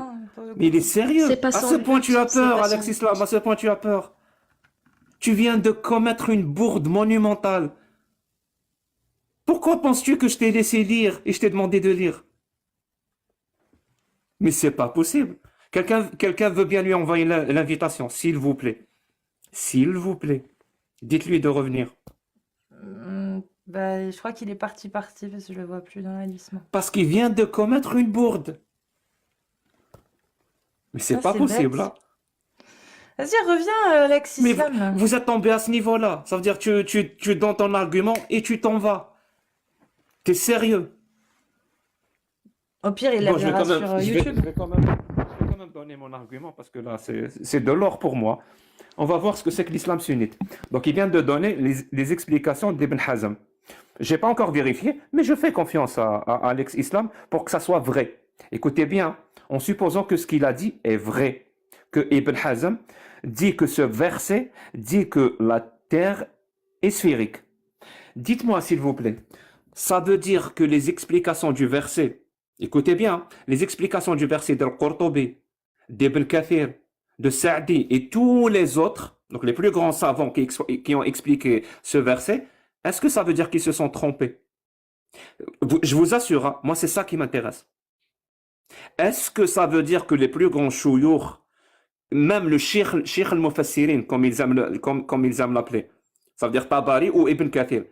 Mais il est sérieux. C'est pas À son ce point but, tu as c'est peur, pas Alex son Islam. À ce point tu as peur. Tu viens de commettre une bourde monumentale. Pourquoi penses-tu que je t'ai laissé lire et je t'ai demandé de lire? Mais c'est pas possible. Quelqu'un veut bien lui envoyer l'invitation, s'il vous plaît. S'il vous plaît. Dites-lui de revenir. Bah, je crois qu'il est parti parce que je le vois plus dans la liste. Parce qu'il vient de commettre une bourde. Mais c'est Ah, pas c'est possible, bête. là. Vas-y, reviens, Alex Mais Islam. là. vous êtes tombé à ce niveau-là. Ça veut dire que tu donnes ton argument et tu t'en vas. T'es sérieux? Au pire, il la Bon, verra sur YouTube. je vais quand même donner mon argument parce que là, c'est de l'or pour moi. On va voir ce que c'est que l'islam sunnite. Donc, il vient de donner les explications d'Ibn Hazm. J'ai pas encore vérifié, mais je fais confiance à Alex Islam pour que ça soit vrai. Écoutez bien, en supposant que ce qu'il a dit est vrai, que Ibn Hazm dit que ce verset dit que la terre est sphérique. Dites-moi, s'il vous plaît, ça veut dire que les explications du verset, écoutez bien, les explications du verset d'Al-Qurtubi, d'Ibn Kathir, de Sa'di et tous les autres, donc les plus grands savants qui ont expliqué ce verset, est-ce que ça veut dire qu'ils se sont trompés? Je vous assure, hein, moi c'est ça qui m'intéresse. Est-ce que ça veut dire que les plus grands chouyours, même le Sheikh al-Mufassirin, comme ils aiment l'appeler, ça veut dire Tabari ou Ibn Kathir,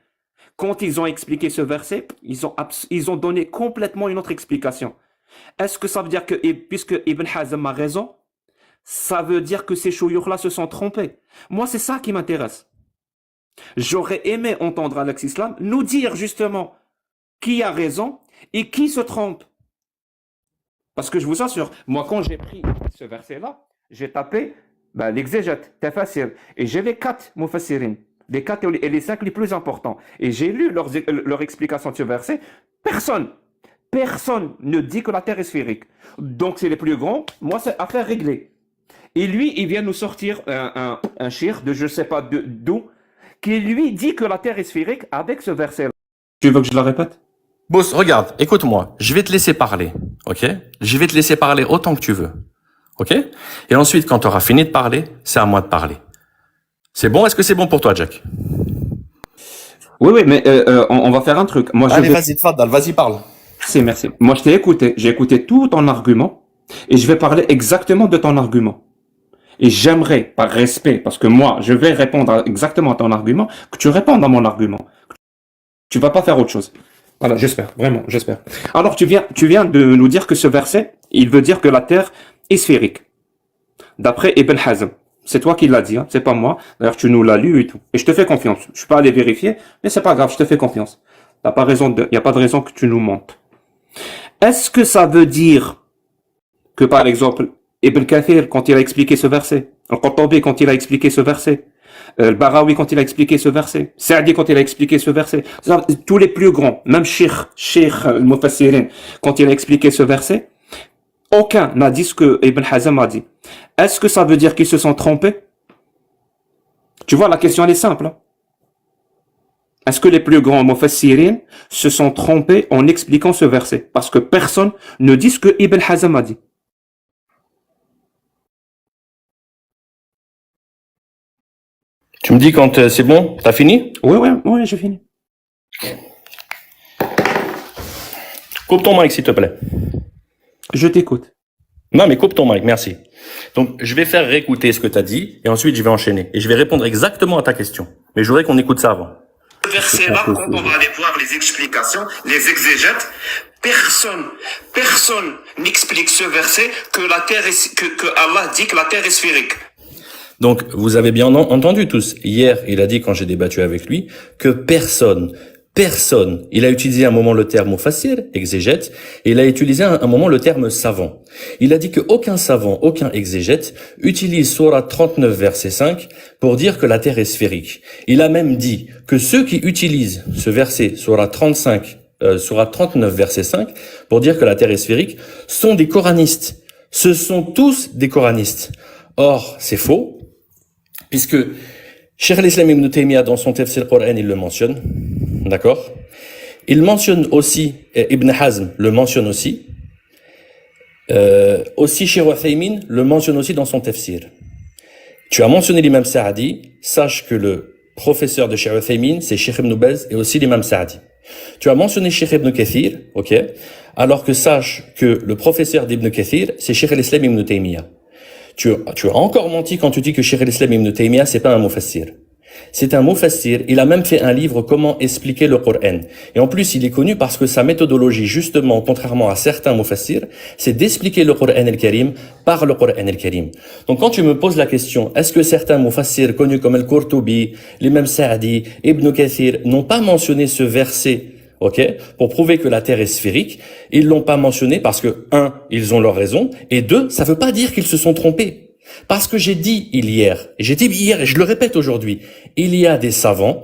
quand ils ont expliqué ce verset, ils ont donné complètement une autre explication. Est-ce que ça veut dire que, puisque Ibn Hazm a raison, ça veut dire que ces chouyours-là se sont trompés? Moi, c'est ça qui m'intéresse. J'aurais aimé entendre Alex Islam nous dire justement qui a raison et qui se trompe. Parce que je vous assure, moi, quand j'ai pris ce verset-là, j'ai tapé l'exégète, tafasir, et j'ai les 4 mufassirin, les 4 et les 5 les plus importants. Et j'ai lu leur explication de ce verset. Personne ne dit que la Terre est sphérique. Donc, c'est les plus grands. Moi, c'est affaire réglée. Et lui, il vient nous sortir un shir de je ne sais pas d'où, qui lui dit que la Terre est sphérique avec ce verset-là. Tu veux que je la répète? Boss, regarde, écoute-moi, je vais te laisser parler, ok? Je vais te laisser parler autant que tu veux, ok? Et ensuite, quand tu auras fini de parler, c'est à moi de parler. C'est bon? Est-ce que c'est bon pour toi, Jack? Oui, mais on va faire un truc. Moi, Allez, vas-y, Tfaddal, vas-y, parle. Merci. Moi, je t'ai écouté. J'ai écouté tout ton argument et je vais parler exactement de ton argument. Et j'aimerais, par respect, parce que moi, je vais répondre exactement à ton argument, que tu répondes à mon argument. Tu vas pas faire autre chose. Voilà, j'espère, vraiment, j'espère. Alors, tu viens de nous dire que ce verset, il veut dire que la Terre est sphérique. D'après Ibn Hazm. C'est toi qui l'as dit, hein, c'est pas moi. D'ailleurs, tu nous l'as lu et tout. Et je te fais confiance. Je suis pas allé vérifier, mais c'est pas grave, je te fais confiance. Il n'y a pas de raison que tu nous mentes. Est-ce que ça veut dire que, par exemple, Ibn Kathir, quand il a expliqué ce verset, Al-Qurtubi, quand il a expliqué ce verset, Al-Barawi, quand il a expliqué ce verset, Sa'di, quand il a expliqué ce verset, tous les plus grands, même Sheikh al-Mufassirin, quand il a expliqué ce verset, aucun n'a dit ce que Ibn Hazm a dit. Est-ce que ça veut dire qu'ils se sont trompés? Tu vois, la question elle est simple. Hein? Est-ce que les plus grands Mufassirin se sont trompés en expliquant ce verset? Parce que personne ne dit ce que Ibn Hazm a dit. Tu me dis quand c'est bon? T'as fini? Oui, j'ai fini. Coupe ton mic, s'il te plaît. Je t'écoute. Non, mais coupe ton mic, merci. Donc, je vais faire réécouter ce que tu as dit, et ensuite, je vais enchaîner. Et je vais répondre exactement à ta question. Mais je voudrais qu'on écoute ça avant. Ce verset-là, quand on va aller voir les explications, les exégètes, personne n'explique ce verset que Allah dit que la Terre est sphérique. Donc, vous avez bien entendu tous. Hier, il a dit, quand j'ai débattu avec lui, que personne, il a utilisé un moment le terme mufassir, exégète, et il a utilisé un moment le terme savant. Il a dit que aucun savant, aucun exégète utilise Sourate 39 verset 5 pour dire que la terre est sphérique. Il a même dit que ceux qui utilisent ce verset, Sourate 39 verset 5, pour dire que la terre est sphérique, sont des coranistes. Ce sont tous des coranistes. Or, c'est faux, puisque Cheikh al-Islam Ibn Taymiyyah, dans son Tafsir Qur'an, il le mentionne. D'accord? Il mentionne aussi, Ibn Hazm le mentionne aussi. Aussi Cheikh Uthaymin le mentionne aussi dans son Tafsir. Tu as mentionné l'imam Saadi, sache que le professeur de Cheikh Uthaymin, c'est Cheikh Ibn Baz et aussi l'imam Saadi. Tu as mentionné Cheikh Ibn Kathir, ok? Alors que sache que le professeur d'Ibn Kathir, c'est Cheikh al-Islam Ibn Taymiyyah. Tu as encore menti quand tu dis que Cheikh al-Islam Ibn Taymiyyah, c'est pas un mufassir. C'est un mufassir. Il a même fait un livre comment expliquer le Coran. Et en plus, il est connu parce que sa méthodologie, justement, contrairement à certains mufassirs, c'est d'expliquer le Coran al-Karim par le Coran al-Karim. Donc, quand tu me poses la question, est-ce que certains mufassirs connus comme Al-Qurtubi, l'imam Sa'di, Ibn Kathir, n'ont pas mentionné ce verset, ok, pour prouver que la Terre est sphérique? Ils l'ont pas mentionné parce que, un, ils ont leur raison, et deux, ça veut pas dire qu'ils se sont trompés. Parce que j'ai dit hier et je le répète aujourd'hui, il y a des savants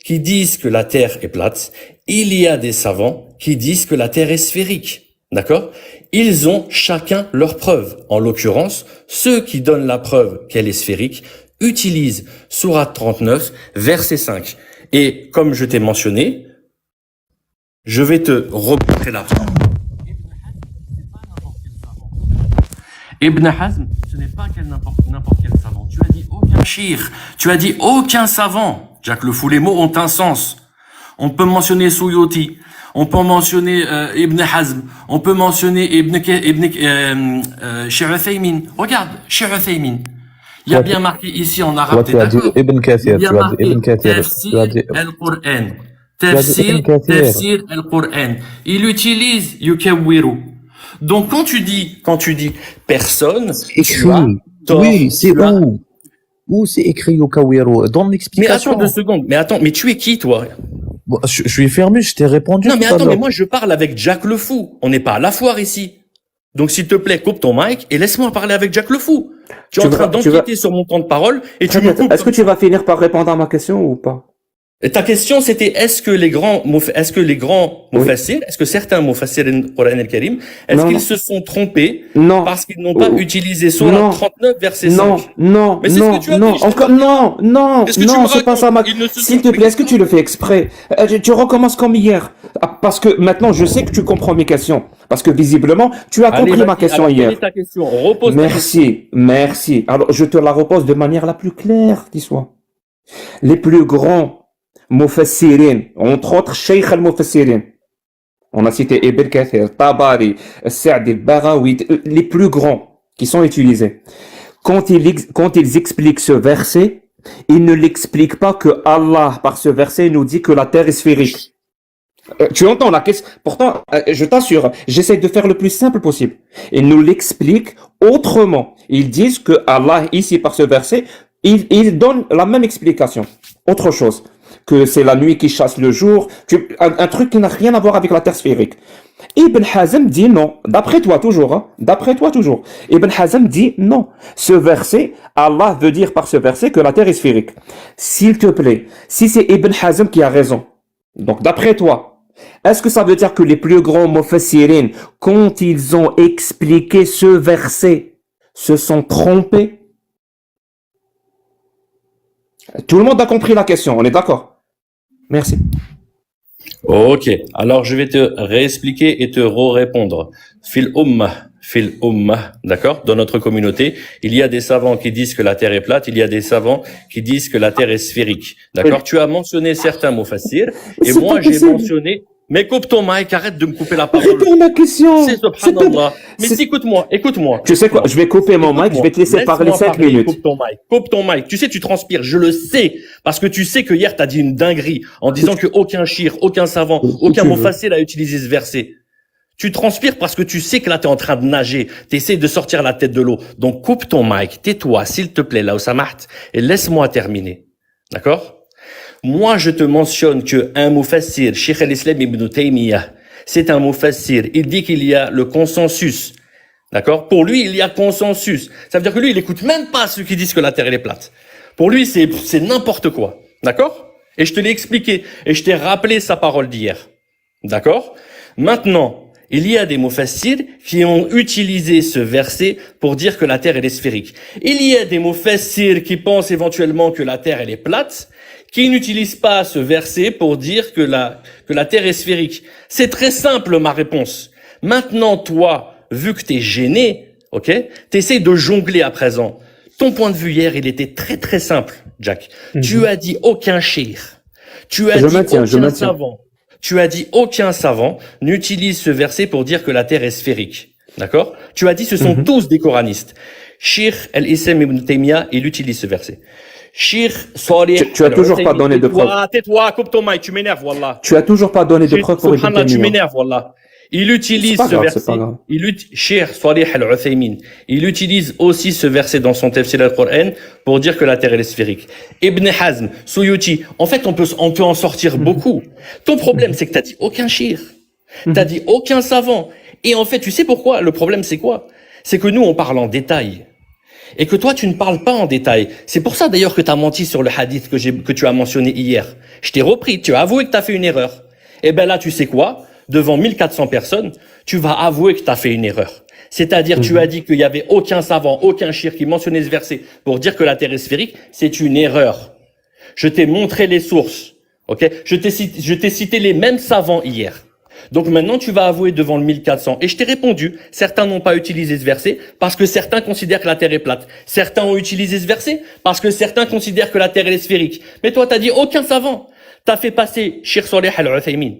qui disent que la Terre est plate, il y a des savants qui disent que la Terre est sphérique, d'accord? Ils ont chacun leur preuve. En l'occurrence, ceux qui donnent la preuve qu'elle est sphérique utilisent Sourate 39, verset 5. Et comme je t'ai mentionné, je vais te remontrer la preuve. Ibn Hazm, ce n'est pas n'importe quel savant. Tu as dit aucun shir. Tu as dit aucun savant. Jacques Le Fou, les mots ont un sens. On peut mentionner Suyuti. On peut mentionner Ibn Hazm. On peut mentionner Cheikh Uthaymin. Regarde, Cheikh Uthaymin. Il y a bien marqué ici en arabe. Tu as dit Ibn Kathir. Il y a marqué Tafsir al-Qur'an. Tafsir al-Qur'an. Il utilise Yukawwiru. Donc quand tu dis personne, tu as tort. Oui, c'est où? Où c'est écrit Yukawiru? Donne l'explication. Mais attends 2 secondes. Mais tu es qui, toi? Bon, je suis fermé, je t'ai répondu. Non, mais attends, mais moi je parle avec Jack Le Fou. On n'est pas à la foire ici. Donc s'il te plaît, coupe ton mic et laisse-moi parler avec Jack Le Fou. Tu es en train d'empiéter sur mon temps de parole et tu me coupes. Est-ce que tu vas finir par répondre à ma question ou pas? Et ta question, c'était est-ce que les grands mufassirs, est-ce que certains mufassirs Qur'an al-Karim, est-ce qu'ils se sont trompés parce qu'ils n'ont pas utilisé Sourate 39 verset 5? Non, mais c'est ce que tu as dit, encore non, c'est pas ça s'il te plaît, est-ce que tu le fais exprès? Tu recommences comme hier. Parce que maintenant, je sais que tu comprends mes questions. Parce que visiblement, tu as compris ma question hier. Merci. Alors, je te la repose de manière la plus claire, dis-moi. Les plus grands mufassirin, entre autres Cheikh al-Mufassirin. On a cité Ibn Kathir, Tabari, Sa'di, al-Baghawi, les plus grands qui sont utilisés. Quand ils expliquent ce verset, ils ne l'expliquent pas que Allah, par ce verset, nous dit que la terre est sphérique. Tu entends la question? Pourtant, je t'assure, j'essaie de faire le plus simple possible. Ils nous l'expliquent autrement. Ils disent que Allah, ici, par ce verset, il donne la même explication. Autre chose. Que c'est la nuit qui chasse le jour, un truc qui n'a rien à voir avec la terre sphérique. Ibn Hazm dit non, d'après toi toujours, Ibn Hazm dit non. Ce verset, Allah veut dire par ce verset que la terre est sphérique. S'il te plaît, si c'est Ibn Hazm qui a raison, donc d'après toi, est-ce que ça veut dire que les plus grands mufassirin, quand ils ont expliqué ce verset, se sont trompés? Tout le monde a compris la question, on est d'accord? Merci. Ok, alors je vais te réexpliquer et te répondre. Fil ummah, d'accord? Dans notre communauté, il y a des savants qui disent que la Terre est plate, il y a des savants qui disent que la Terre est sphérique, d'accord? Tu as mentionné certains mufassirs et moi j'ai mentionné... Mais coupe ton mic, arrête de me couper la parole. Réponds à la question. C'est subhanallah. Mais écoute-moi. Tu sais quoi, je vais couper mon mic, je vais te laisser parler 5 minutes. Coupe ton mic. Tu sais, tu transpires, je le sais. Parce que tu sais que hier, t'as dit une dinguerie en disant que aucun shir, aucun savant, aucun mufassir a utilisé ce verset. Tu transpires parce que tu sais que là, tu es en train de nager. Tu essaies de sortir la tête de l'eau. Donc, coupe ton mic, tais-toi, s'il te plaît, là où ça marche, et laisse-moi terminer. D'accord? Moi, je te mentionne qu'un mufassir, Cheikh al-Islam ibn Taymiyyah, c'est un mufassir. Il dit qu'il y a le consensus. D'accord? Pour lui, il y a consensus. Ça veut dire que lui, il écoute même pas ceux qui disent que la Terre, elle est plate. Pour lui, c'est n'importe quoi. D'accord? Et je te l'ai expliqué. Et je t'ai rappelé sa parole d'hier. D'accord? Maintenant, il y a des mufassirs qui ont utilisé ce verset pour dire que la Terre, elle est sphérique. Il y a des mufassirs qui pensent éventuellement que la Terre, elle est plate, qui n'utilisent pas ce verset pour dire que la Terre est sphérique. C'est très simple, ma réponse. Maintenant, toi, vu que t'es gêné, ok, t'essayes de jongler à présent. Ton point de vue hier, il était très très simple, Jack. Tu as dit aucun shir. Tu as dit aucun savant. Tu as dit aucun savant n'utilise ce verset pour dire que la Terre est sphérique. D'accord? Tu as dit ce sont tous des coranistes. Cheikh al-Islam ibn Taymiyyah, il utilise ce verset. Cheikh Salih. Tu as toujours pas donné de preuves. Tais-toi, coupe ton mic, tu m'énerves, wallah. Tu as toujours pas donné de preuves pour Ibn Subhanallah, tu Taymiyyah. m'énerves, wallah. Il utilise ce verset. Cheikh Salih al-Uthaymin, il utilise aussi ce verset dans son tafsir al-Qur'an pour dire que la Terre elle est sphérique. Ibn Hazm, Suyuti, en fait, on peut en sortir beaucoup. Ton problème, c'est que t'as dit aucun shir. T'as dit aucun savant. Et en fait, tu sais pourquoi? Le problème, c'est quoi? C'est que nous, on parle en détail. Et que toi, tu ne parles pas en détail. C'est pour ça, d'ailleurs, que tu as menti sur le hadith que tu as mentionné hier. Je t'ai repris. Tu as avoué que tu as fait une erreur. Et ben là, tu sais quoi? Devant 1400 personnes, tu vas avouer que tu as fait une erreur. C'est-à-dire, tu as dit qu'il y avait aucun savant, aucun shir qui mentionnait ce verset pour dire que la Terre est sphérique. C'est une erreur. Je t'ai montré les sources. Ok? Je t'ai cité les mêmes savants hier. Donc maintenant, tu vas avouer devant le 1400. Et je t'ai répondu, certains n'ont pas utilisé ce verset parce que certains considèrent que la Terre est plate. Certains ont utilisé ce verset parce que certains considèrent que la Terre est sphérique. Mais toi, t'as dit aucun savant. T'as fait passer Cheikh Salih al-Uthaymin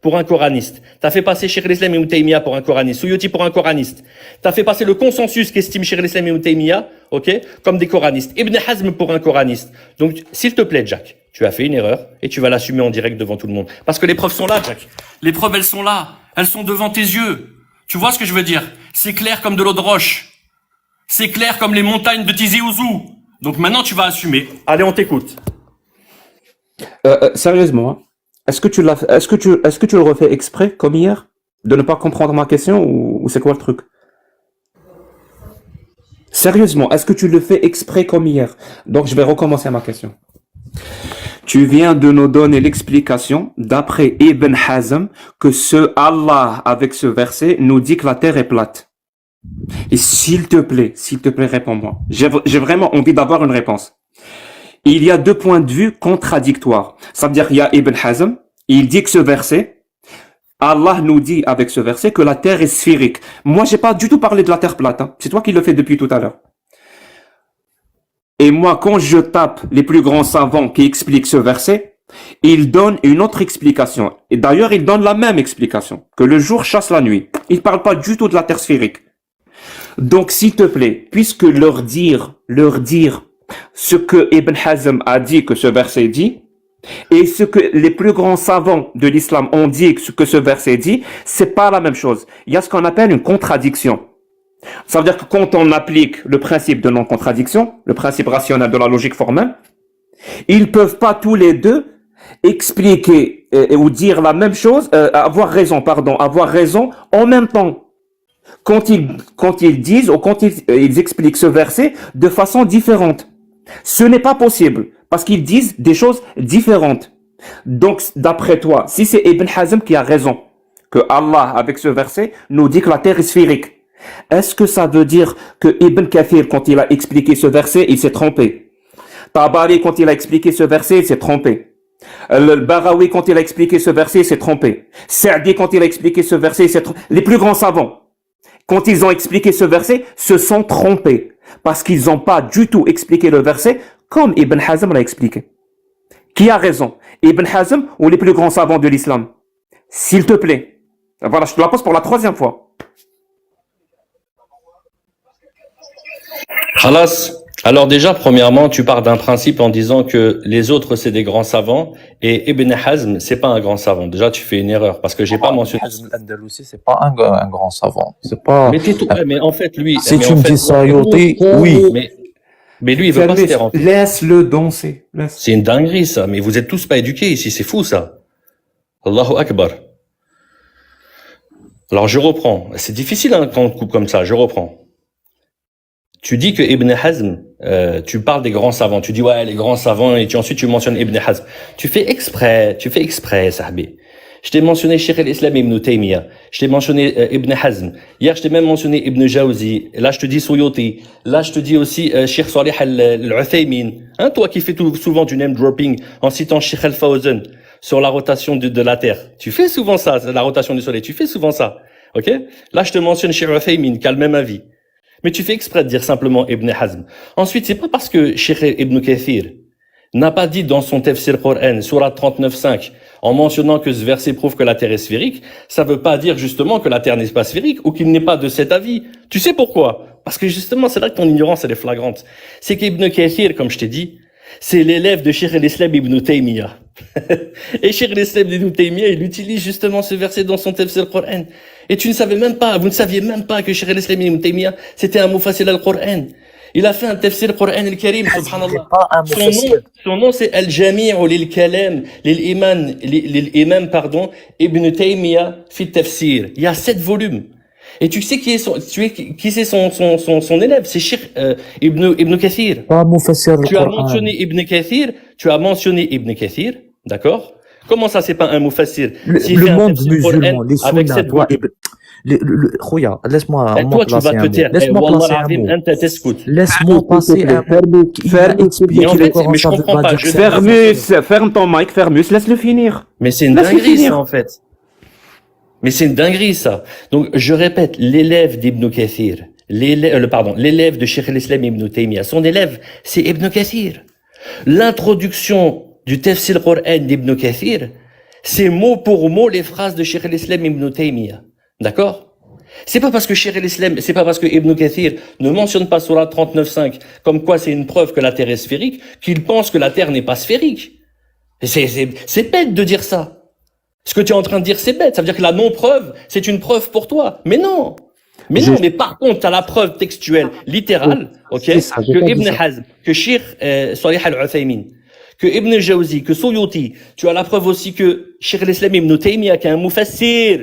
pour un coraniste. T'as fait passer Cheikh al-Islam ibn Taymiyyah pour un coraniste. Suyuti pour un coraniste. T'as fait passer le consensus qu'estime Cheikh al-Islam ibn Taymiyyah, ok, comme des coranistes. Ibn Hazm pour un coraniste. Donc, s'il te plaît, Jack, tu as fait une erreur et tu vas l'assumer en direct devant tout le monde. Parce que les preuves sont là, Jack. Les preuves, elles sont là. Elles sont devant tes yeux. Tu vois ce que je veux dire? C'est clair comme de l'eau de roche. C'est clair comme les montagnes de Tizi Ouzou. Donc maintenant, tu vas assumer. Allez, on t'écoute. Sérieusement, hein, est-ce que tu le refais exprès, comme hier, de ne pas comprendre ma question ou c'est quoi le truc? Sérieusement, est-ce que tu le fais exprès comme hier? Donc, je vais recommencer ma question. Tu viens de nous donner l'explication d'après Ibn Hazm que ce Allah, avec ce verset, nous dit que la terre est plate. Et s'il te plaît, réponds-moi. J'ai vraiment envie d'avoir une réponse. Il y a deux points de vue contradictoires. Ça veut dire qu'il y a Ibn Hazm, il dit que ce verset, Allah nous dit avec ce verset que la terre est sphérique. Moi, j'ai pas du tout parlé de la terre plate. Hein. C'est toi qui le fais depuis tout à l'heure. Et moi, quand je tape les plus grands savants qui expliquent ce verset, ils donnent une autre explication. Et d'ailleurs, ils donnent la même explication, que le jour chasse la nuit. Ils ne parlent pas du tout de la terre sphérique. Donc, s'il te plaît, puisque leur dire ce que Ibn Hazm a dit que ce verset dit, et ce que les plus grands savants de l'islam ont dit que ce verset dit, c'est pas la même chose. Il y a ce qu'on appelle une contradiction. Ça veut dire que quand on applique le principe de non-contradiction, le principe rationnel de la logique formelle, ils peuvent pas tous les deux expliquer ou dire la même chose, avoir raison en même temps. Quand ils disent ou quand ils expliquent ce verset de façon différente. Ce n'est pas possible parce qu'ils disent des choses différentes. Donc, d'après toi, si c'est Ibn Hazm qui a raison, que Allah, avec ce verset, nous dit que la terre est sphérique, est-ce que ça veut dire que Ibn Kathir, quand il a expliqué ce verset, il s'est trompé? Tabari, quand il a expliqué ce verset, il s'est trompé. Le Barawi, quand il a expliqué ce verset, il s'est trompé. Sa'di, quand il a expliqué ce verset, il s'est trompé. Les plus grands savants, quand ils ont expliqué ce verset, se sont trompés. Parce qu'ils n'ont pas du tout expliqué le verset comme Ibn Hazm l'a expliqué. Qui a raison? Ibn Hazm ou les plus grands savants de l'islam? S'il te plaît. Voilà, je te la pose pour la 3e fois. Khalas, Alors déjà, premièrement, tu pars d'un principe en disant que les autres, c'est des grands savants, et Ibn Hazm, c'est pas un grand savant. Déjà, tu fais une erreur, parce que j'ai pas mentionné... Hazm al-Andalusi, c'est pas un grand savant. C'est pas. Mais mais en fait, lui... Si mais tu en me fait, dis Sayuti, oui. Mais lui, il veut pas se taire, en fait. Laisse-le danser. C'est une dinguerie, ça. Mais vous êtes tous pas éduqués ici, c'est fou, ça. Allahu Akbar. Alors, je reprends. C'est difficile, hein, quand on coupe comme ça. Je reprends. Tu dis que Ibn Hazm, tu parles des grands savants. Tu dis, ouais, les grands savants, et ensuite tu mentionnes Ibn Hazm. Tu fais exprès, Sahbi. Je t'ai mentionné Cheikh al-Islam Ibn Taymiyyah. Je t'ai mentionné Ibn Hazm. Hier, je t'ai même mentionné Ibn Jawzi. Là, je te dis Suyuti. Là, je te dis aussi Cheikh Salih al-Uthaymin. Hein, toi qui fais souvent du name dropping en citant Cheikh al-Fawzan sur la rotation de la Terre. Tu fais souvent ça, la rotation du Soleil. Tu fais souvent ça. Ok? Là, je te mentionne Cheikh Uthaymin, qui a le même avis. Mais tu fais exprès de dire simplement Ibn Hazm. Ensuite, c'est pas parce que Cheikh Ibn Kathir n'a pas dit dans son tafsir Coran, Surat 39.5, en mentionnant que ce verset prouve que la Terre est sphérique, ça veut pas dire justement que la Terre n'est pas sphérique ou qu'il n'est pas de cet avis. Tu sais pourquoi? Parce que justement, c'est là que ton ignorance, elle est flagrante. C'est qu'Ibn Kathir, comme je t'ai dit, c'est l'élève de Cheikh al-Islam Ibn Taymiyyah. Et Cheikh al-Islam Ibn Taymiyyah, il utilise justement ce verset dans son tafsir Coran. Et vous ne saviez même pas que Cheikh al-Islam Ibn Taymiyyah, c'était un mufassir al-Qur'an. Il a fait un tafsir Qur'an al-Karim, subhanallah. Son nom, c'est Al-Jami' lil-Kalam, l'imam, Ibn Taymiyyah, fi tafsir. Il y a 7 volumes. Et tu sais qui c'est son élève? C'est Cheikh Ibn Kathir. Tu as mentionné Ibn Kathir, d'accord? Comment ça, c'est pas un mufassir? Le monde musulman, les sunnas, toi, Khoya, laisse-moi placer un mot. Laisse-moi placer un mot. Laisse-moi passer un mot qui va expliquer le Coran, ça veut pas dire Fermus, ferme ton mic, Fermus, laisse-le finir. Mais c'est une dinguerie, ça, en fait. Mais c'est une dinguerie, ça. Donc, je répète, l'élève d'Ibn Kathir, l'élève de Cheikh al-Islam Ibn Taymiyyah, son élève, c'est Ibn Kathir. L'introduction du tafsir Qur'an d'Ibn Kathir, c'est mot pour mot les phrases de Cheikh al-Islam Ibn Taymiyyah. D'accord? C'est pas parce que Ibn Kathir ne mentionne pas Surah 39.5 comme quoi c'est une preuve que la Terre est sphérique qu'il pense que la Terre n'est pas sphérique. C'est bête de dire ça. Ce que tu es en train de dire, c'est bête. Ça veut dire que la non-preuve, c'est une preuve pour toi. Mais non. Mais par contre, tu as la preuve textuelle, littérale, ok, que Ibn Hazm, que Cheikh Salih al-Uthaymin, que Ibn Jawzi, que Suyuti, tu as la preuve aussi que Cheikh al-Islam Ibn Taymiyyah, qui est un mufassir,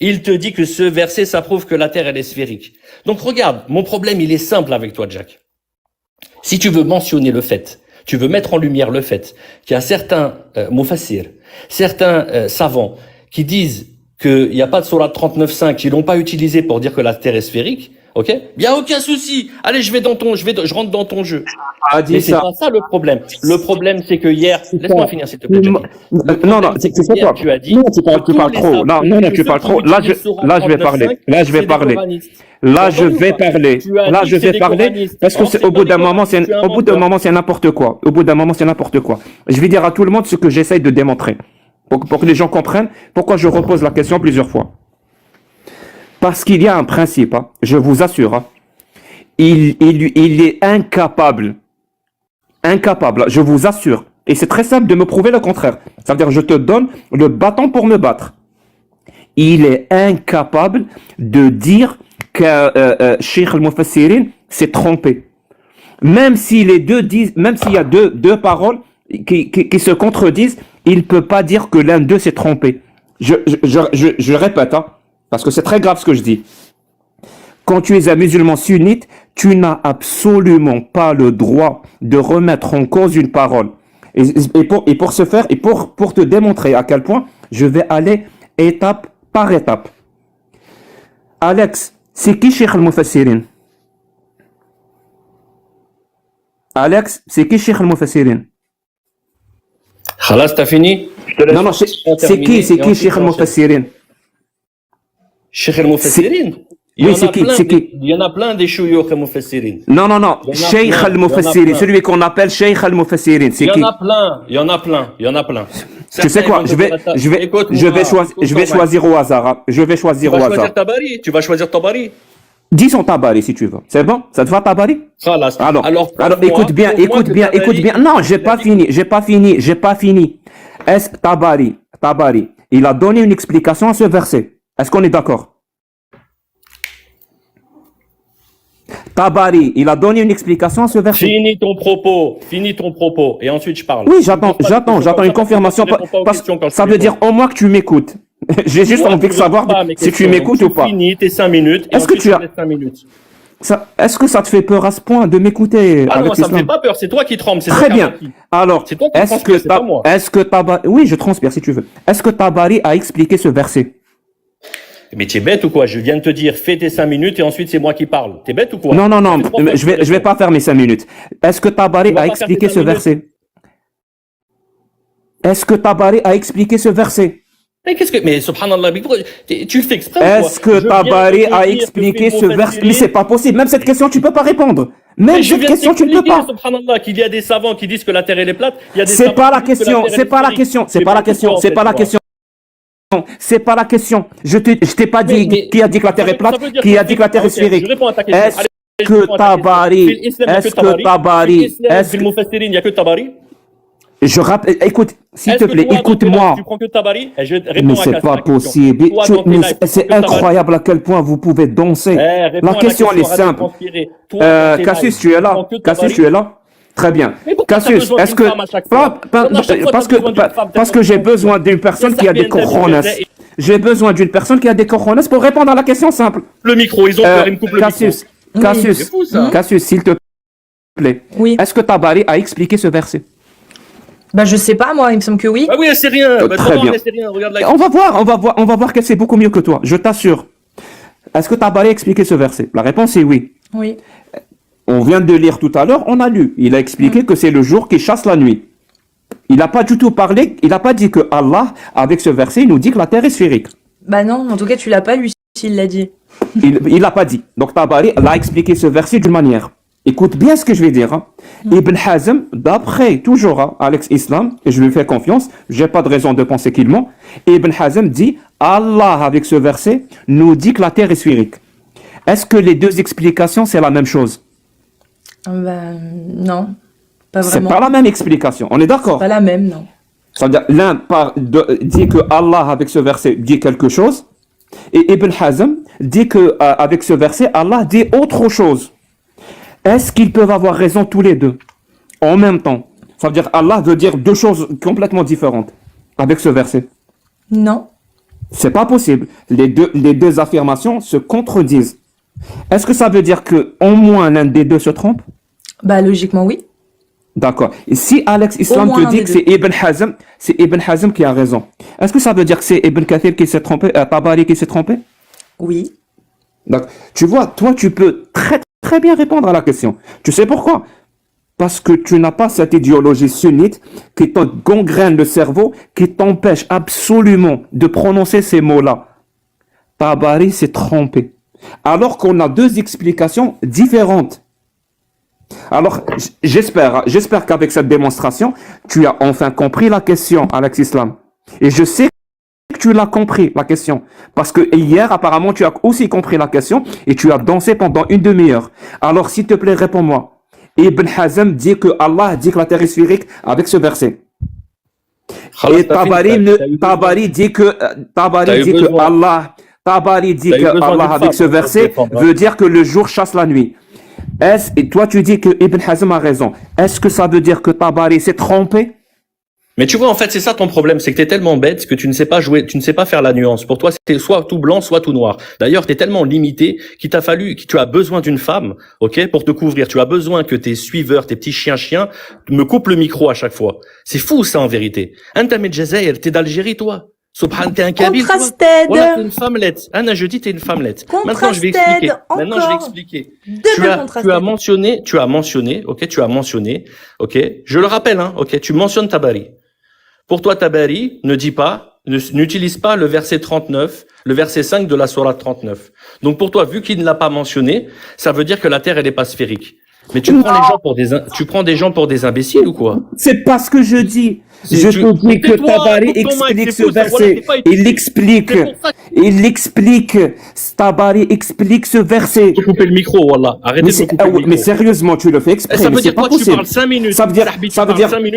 il te dit que ce verset, ça prouve que la Terre, elle est sphérique. Donc regarde, mon problème, il est simple avec toi, Jack. Si tu veux mentionner le fait, tu veux mettre en lumière le fait qu'il y a certains mufassirs, certains savants qui disent qu'il n'y a pas de Surah 39.5, qu'ils l'ont pas utilisé pour dire que la Terre est sphérique, ok? Il y a aucun souci. Allez, je rentre dans ton jeu. Mais c'est pas ça le problème. Le problème, c'est que hier, laisse-moi finir, s'il te plaît, Jackie. Non, c'est quoi? Tu as dit. Non, tu parles trop. Non, tu parles trop. Là, je vais parler. Là, je vais parler. Parce que au bout d'un moment, c'est n'importe quoi. Je vais dire à tout le monde ce que j'essaye de démontrer. Pour que les gens comprennent pourquoi je repose la question plusieurs fois. Parce qu'il y a un principe, hein, je vous assure, hein, il est incapable, je vous assure, et c'est très simple de me prouver le contraire. Ça veut dire je te donne le bâton pour me battre. Il est incapable de dire que Cheikh al-Mufassirin s'est trompé. Même si même s'il y a deux paroles qui se contredisent, il ne peut pas dire que l'un d'eux s'est trompé. Je répète, hein, parce que c'est très grave ce que je dis. Quand tu es un musulman sunnite, tu n'as absolument pas le droit de remettre en cause une parole. Et pour ce faire, et pour te démontrer à quel point, je vais aller étape par étape. Alex, c'est qui Cheikh al-Mufassirin? Alex, c'est qui Cheikh al-Mufassirin? Khalas, t'as fini? Non, c'est qui Cheikh al-Mufassirin? Cheikh al-Mufassirin? Oui, c'est qui? Il y en a plein des shuyukh al-Mufassirin. Non. Cheikh al-Mufassirin, celui qu'on appelle Cheikh al-Mufassirin, c'est qui? Il y en a plein. Tu sais quoi? Je vais choisir au hasard. Hein. Je vais choisir au hasard. Tu vas choisir Tabari? Disons Tabari si tu veux. C'est bon? Ça te va Tabari? Khalas. Alors, prouve-moi- écoute bien, prouve-moi écoute que bien, Tabari- écoute bien. Non, j'ai pas fini. Est-ce Tabari, il a donné une explication à ce verset. Est-ce qu'on est d'accord? Tabari, il a donné une explication à ce verset. Finis ton propos, et ensuite je parle. Oui, Tu me poses pas de j'attends questions une comme ça, confirmation. tu réponds pas aux Parce questions que quand je ça te veut réponds. dire au moins que tu m'écoutes. J'ai juste Moi, envie de tu savoir réponds pas à mes si tu questions, m'écoutes donc ou pas. Finis tes 5 minutes, et Est-ce que ensuite tu je as- te laisse 5 minutes. Est-ce que ça te fait peur à ce point de m'écouter Ah non, avec ça me fait l'islam? pas peur, c'est toi qui trembles, c'est Très toi qui as bien. menti. Alors, C'est toi qui transpires, c'est pas moi. oui, je transpire si tu veux. Est-ce que Tabari a expliqué ce verset? Mais tu es bête ou quoi? Je viens de te dire, fais tes 5 minutes et ensuite c'est moi qui parle. T'es bête ou quoi? Non, Ça fait 3 fois que je tu vais pas faire mes 5 minutes. Est-ce que Tabari Tu vas a pas faire expliqué tes ce 5 minutes. verset? Est-ce que Tabari a expliqué ce verset? Mais subhanallah, mais pourquoi- tu le fais exprès ou quoi? Est-ce que Tabari a expliqué ce verset? Mais c'est pas possible. Même cette question, tu peux pas répondre. Même Mais je cette viens de question, tu ne peux t'expliquer, pas. subhanallah, qu'il y a des savants qui disent que la Terre elle est plate. Il y a des C'est savants pas qui la disent que question, Terre, elle c'est est pas la sphérique. question, c'est Mais pas la pourquoi, question, en c'est fait, pas la toi question. C'est pas la question. Je t'ai pas dit Mais- qui a dit que la Terre est ça plate, veut dire qui que- a dit que la Terre est Ok, sphérique. Je réponds à ta question. Est-ce Allez, je que réponds à ta question. Tabari, Fil Islam, il y a est-ce que que Tabari. Tabari, Fil Islam, est-ce Fil que, Mufassirin, il y a que Tabari. je rappelle, écoute, s'il Est-ce te que plaît, toi, dans tes écoute-moi. lives, tu prends que Tabari? Et je réponds Mais à c'est ta pas question. possible. Toi, Tu- dans tes mais lives, tu prends c'est que Tabari. incroyable à quel point vous pouvez danser. Réponds La à question, elle est arrête de simple. transpirer. Toi, dans tes Cassius, lives, tu es là. prends que Cassius, Tabari. tu es là. Très bien. Mais pourquoi t'as Cassius, besoin est-ce d'une que femme à chaque fois? Comme à chaque fois, parce t'as besoin d'une que femme, parce que j'ai besoin d'une personne qui a des cojones. J'ai besoin d'une personne qui a des cojones pour répondre à la question simple. Le micro, ils ont peur, ils me coupent le Cassius, micro. Cassius, C'est fou, ça. Cassius, s'il te plaît. Oui. Est-ce que Tabari a expliqué ce verset? Bah, je sais pas, moi, il me semble que oui. Ah oui, elle sait rien. Bah, Très toi, bien. elle sait rien. Regarde la. On va voir qu'elle sait beaucoup mieux que toi. Je t'assure. Est-ce que Tabari a expliqué ce verset? La réponse est oui. Oui. On vient de lire tout à l'heure, on a lu. Il a expliqué que c'est le jour qui chasse la nuit. Il n'a pas du tout parlé, il n'a pas dit que Allah, avec ce verset, il nous dit que la terre est sphérique. Bah non, en tout cas, tu l'as pas, lui, s'il l'a dit. Il l'a pas dit. Donc Tabari l'a expliqué ce verset d'une manière. Écoute bien ce que je vais dire. Hein. Ibn Hazm, d'après toujours hein, Alex Islam, et je lui fais confiance, j'ai pas de raison de penser qu'il ment, Ibn Hazm dit Allah, avec ce verset, nous dit que la terre est sphérique. Est-ce que les deux explications, c'est la même chose? Bah, non. Pas C'est vraiment. pas la même explication. On est d'accord? Pas la même, non. C'est-à-dire, l'un dit que Allah, avec ce verset, dit quelque chose, et Ibn Hazm dit que avec ce verset, Allah dit autre chose. Est-ce qu'ils peuvent avoir raison tous les deux en même temps? Ça veut dire Allah veut dire deux choses complètement différentes avec ce verset. Non. C'est pas possible. Les deux affirmations se contredisent. Est-ce que ça veut dire que au moins l'un des deux se trompe? Bah, logiquement, oui. D'accord. Et si Alex Islam moins te l'un dit des que c'est Ibn Hazm qui a raison, est-ce que ça veut dire que c'est Ibn Kathir qui s'est trompé, Tabari qui s'est trompé? Oui. Donc, tu vois, toi, tu peux très bien répondre à la question. Tu sais pourquoi? Parce que tu n'as pas cette idéologie sunnite qui te gangrène le cerveau, qui t'empêche absolument de prononcer ces mots-là. Tabari s'est trompé. Alors qu'on a deux explications différentes. Alors, j'espère qu'avec cette démonstration, tu as enfin compris la question, Alex Islam. Et je sais que tu l'as compris, la question. Parce que hier, apparemment, tu as aussi compris la question et tu as dansé pendant une demi-heure. Alors, s'il te plaît, réponds-moi. Ibn Hazm dit que Allah dit que la terre est sphérique avec ce verset. Et Tabari dit que Allah avec ce verset veut dire que le jour chasse la nuit. Et toi tu dis que Ibn Hazm a raison. Est-ce que ça veut dire que Tabari s'est trompé? Mais tu vois, en fait, c'est ça ton problème, c'est que t'es tellement bête que tu ne sais pas jouer, tu ne sais pas faire la nuance. Pour toi, c'était soit tout blanc, soit tout noir. D'ailleurs, t'es tellement limité qu'il t'a fallu, que tu as besoin d'une femme, ok, pour te couvrir. Tu as besoin que tes suiveurs, tes petits chiens me coupent le micro à chaque fois. C'est fou, ça, en vérité. Anta Medjazair, t'es d'Algérie, toi. Subhan, t'es un Kabyle, toi. Contrasted. Voilà, t'es une femmelette. Anna, je dis, t'es une femmelette. Maintenant, je vais expliquer. Maintenant, je vais expliquer. Tu as mentionné, ok, je le rappelle, hein, ok, tu mentionnes Tabari. Pour toi, Tabari n'utilise pas le verset 39, le verset 5 de la sourate 39. Donc pour toi, vu qu'il ne l'a pas mentionné, ça veut dire que la terre, elle est pas sphérique. Mais tu prends des gens pour des imbéciles ou quoi? C'est pas ce que je dis. Je te dis que Tabari explique ce verset. Il explique. Tabari explique ce verset. Tu coupes le micro, Wallah. Arrêtez de couper le micro. Mais sérieusement, tu le fais exprès. Ça veut dire pas quoi? Tu possible. parles 5 minutes. Ça veut dire,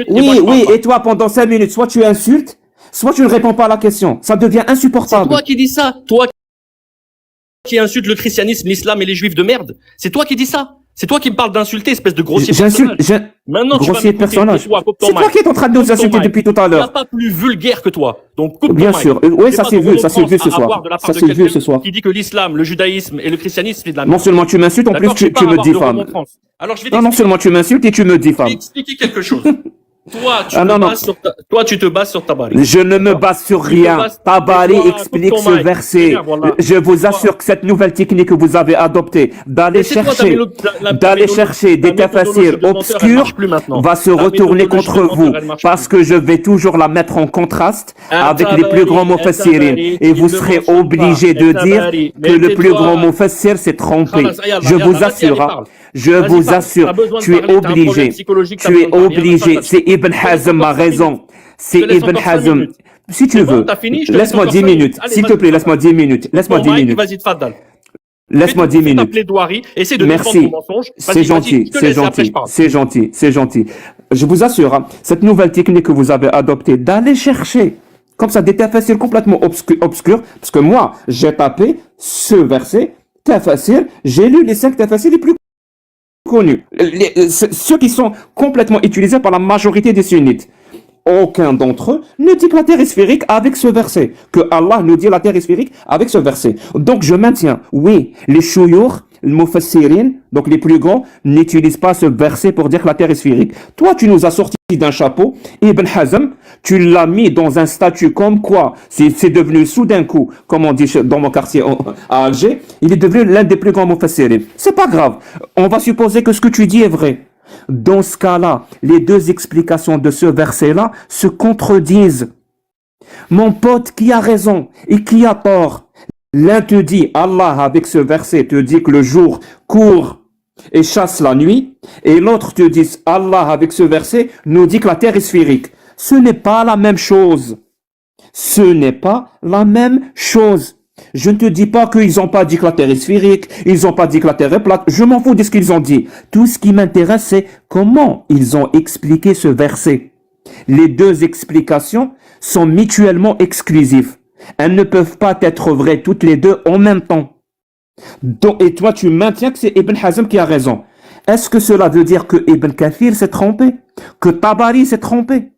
oui, et toi, pendant 5 minutes, soit tu insultes, soit tu ne réponds pas à la question. Ça devient insupportable. C'est toi qui dis ça. Toi qui insulte le christianisme, l'islam et les juifs de merde. C'est toi qui dis ça. C'est toi qui me parles d'insulter, espèce de grossier personnage. Maintenant, grossier personnage. C'est toi qui es en train de nous insulter depuis tout à Il n'y a l'heure. pas plus vulgaire que toi. Donc, coupe Bien ton sûr. mic. Oui, C'est ça pas s'est de vu, ça s'est vu remontrance ce à avoir soir. de la part Ça de s'est vu quelqu'un ce soir. Qui dit que l'islam, le judaïsme et le christianisme, c'est de la merde. Non seulement tu m'insultes, en plus D'accord, tu pas me avoir de diffames. remontrance. Alors, je vais Non seulement tu m'insultes et tu me je vais diffames. expliquer quelque chose. Toi, tu te bases sur Tabari. Je ne me base sur rien. Tabari explique ce verset. Je vous assure que cette nouvelle technique que vous avez adoptée d'aller chercher des tafassirs obscurs va se retourner contre vous parce que je vais toujours la mettre en contraste avec les plus grands mufassirin et vous serez obligé de dire que le plus grand mufassir s'est trompé. Je vous assure, tu es obligé. C'est Ibn Hazm a raison. C'est Ibn Hazm. Si tu veux, laisse-moi 10 minutes. S'il te plaît, laisse-moi 10 minutes. Laisse-moi 10 minutes. Vas-y, tfaddal. Laisse-moi 10 minutes. Essaie de Merci. défendre ton mensonge. C'est gentil, c'est gentil. Je vous assure, hein, cette nouvelle technique que vous avez adoptée, d'aller chercher, comme ça, des tafassirs complètement obscurs, parce que moi, j'ai tapé ce verset, tafassir, j'ai lu les 5 tafassirs les plus connus. Ceux qui sont complètement utilisés par la majorité des sunnites. Aucun d'entre eux ne dit que la terre est sphérique avec ce verset. Que Allah nous dit la terre est sphérique avec ce verset. Donc je maintiens, oui, les shuyukh, les mufassirin, donc les plus grands, n'utilisent pas ce verset pour dire que la terre est sphérique. Toi, tu nous as sorti d'un chapeau, Ibn Hazm, tu l'as mis dans un statut comme quoi, c'est devenu soudain coup, comme on dit dans mon quartier à Alger, il est devenu l'un des plus grands mufassirin. C'est pas grave. On va supposer que ce que tu dis est vrai. Dans ce cas-là, les deux explications de ce verset-là se contredisent. Mon pote, qui a raison et qui a tort? L'un te dit, Allah avec ce verset te dit que le jour court et chasse la nuit, et l'autre te dit, Allah avec ce verset nous dit que la terre est sphérique. Ce n'est pas la même chose. Ce n'est pas la même chose. Je ne te dis pas qu'ils n'ont pas dit que la Terre est sphérique, ils n'ont pas dit que la Terre est plate, je m'en fous de ce qu'ils ont dit. Tout ce qui m'intéresse, c'est comment ils ont expliqué ce verset. Les deux explications sont mutuellement exclusives. Elles ne peuvent pas être vraies toutes les deux en même temps. Donc, et toi, tu maintiens que c'est Ibn Hazm qui a raison. Est-ce que cela veut dire que Ibn Kathir s'est trompé? Que Tabari s'est trompé?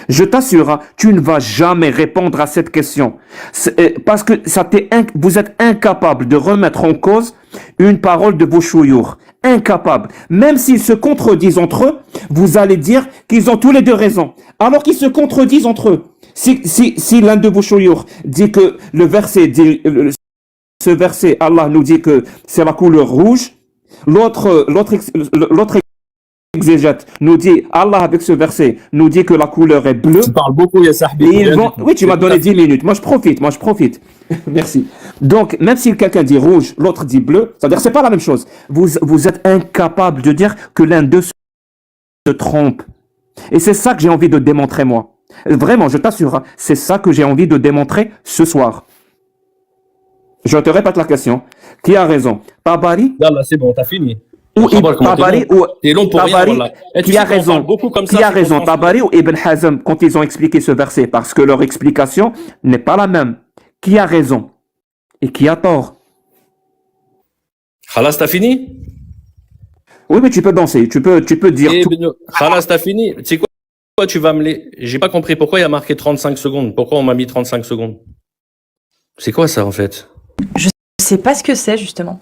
Je t'assure, hein, tu ne vas jamais répondre à cette question. Parce que vous êtes incapable de remettre en cause une parole de vos chouyours. Incapable. Même s'ils se contredisent entre eux, vous allez dire qu'ils ont tous les deux raison. Alors qu'ils se contredisent entre eux. Si l'un de vos chouyours dit que le verset dit, ce verset, Allah nous dit que c'est la couleur rouge, l'autre exégète nous dit, Allah avec ce verset nous dit que la couleur est bleue. Tu parles beaucoup, ya sahbi. Oui, tu m'as donné 10 minutes. Moi, je profite. Merci. Donc, même si quelqu'un dit rouge, l'autre dit bleu, c'est-à-dire que c'est pas la même chose. Vous êtes incapable de dire que l'un d'eux se trompe. Et c'est ça que j'ai envie de démontrer, moi. Vraiment, je t'assure, hein, c'est ça que j'ai envie de démontrer ce soir. Je te répète la question. Qui a raison? Tabari? Là, c'est bon, t'as fini. Ou Tabari ou Tabari qui a raison, Tabari ou Ibn Hazm quand ils ont expliqué ce verset, parce que leur explication n'est pas la même. Qui a raison et qui a tort? Khalas, t'as fini? Oui, mais tu peux danser, tu peux dire tout. Khalas, t'as fini? Tu sais quoi, tu vas me les... J'ai pas compris pourquoi il y a marqué 35 secondes. Pourquoi on m'a mis 35 secondes? C'est quoi ça en fait? Je sais pas ce que c'est justement.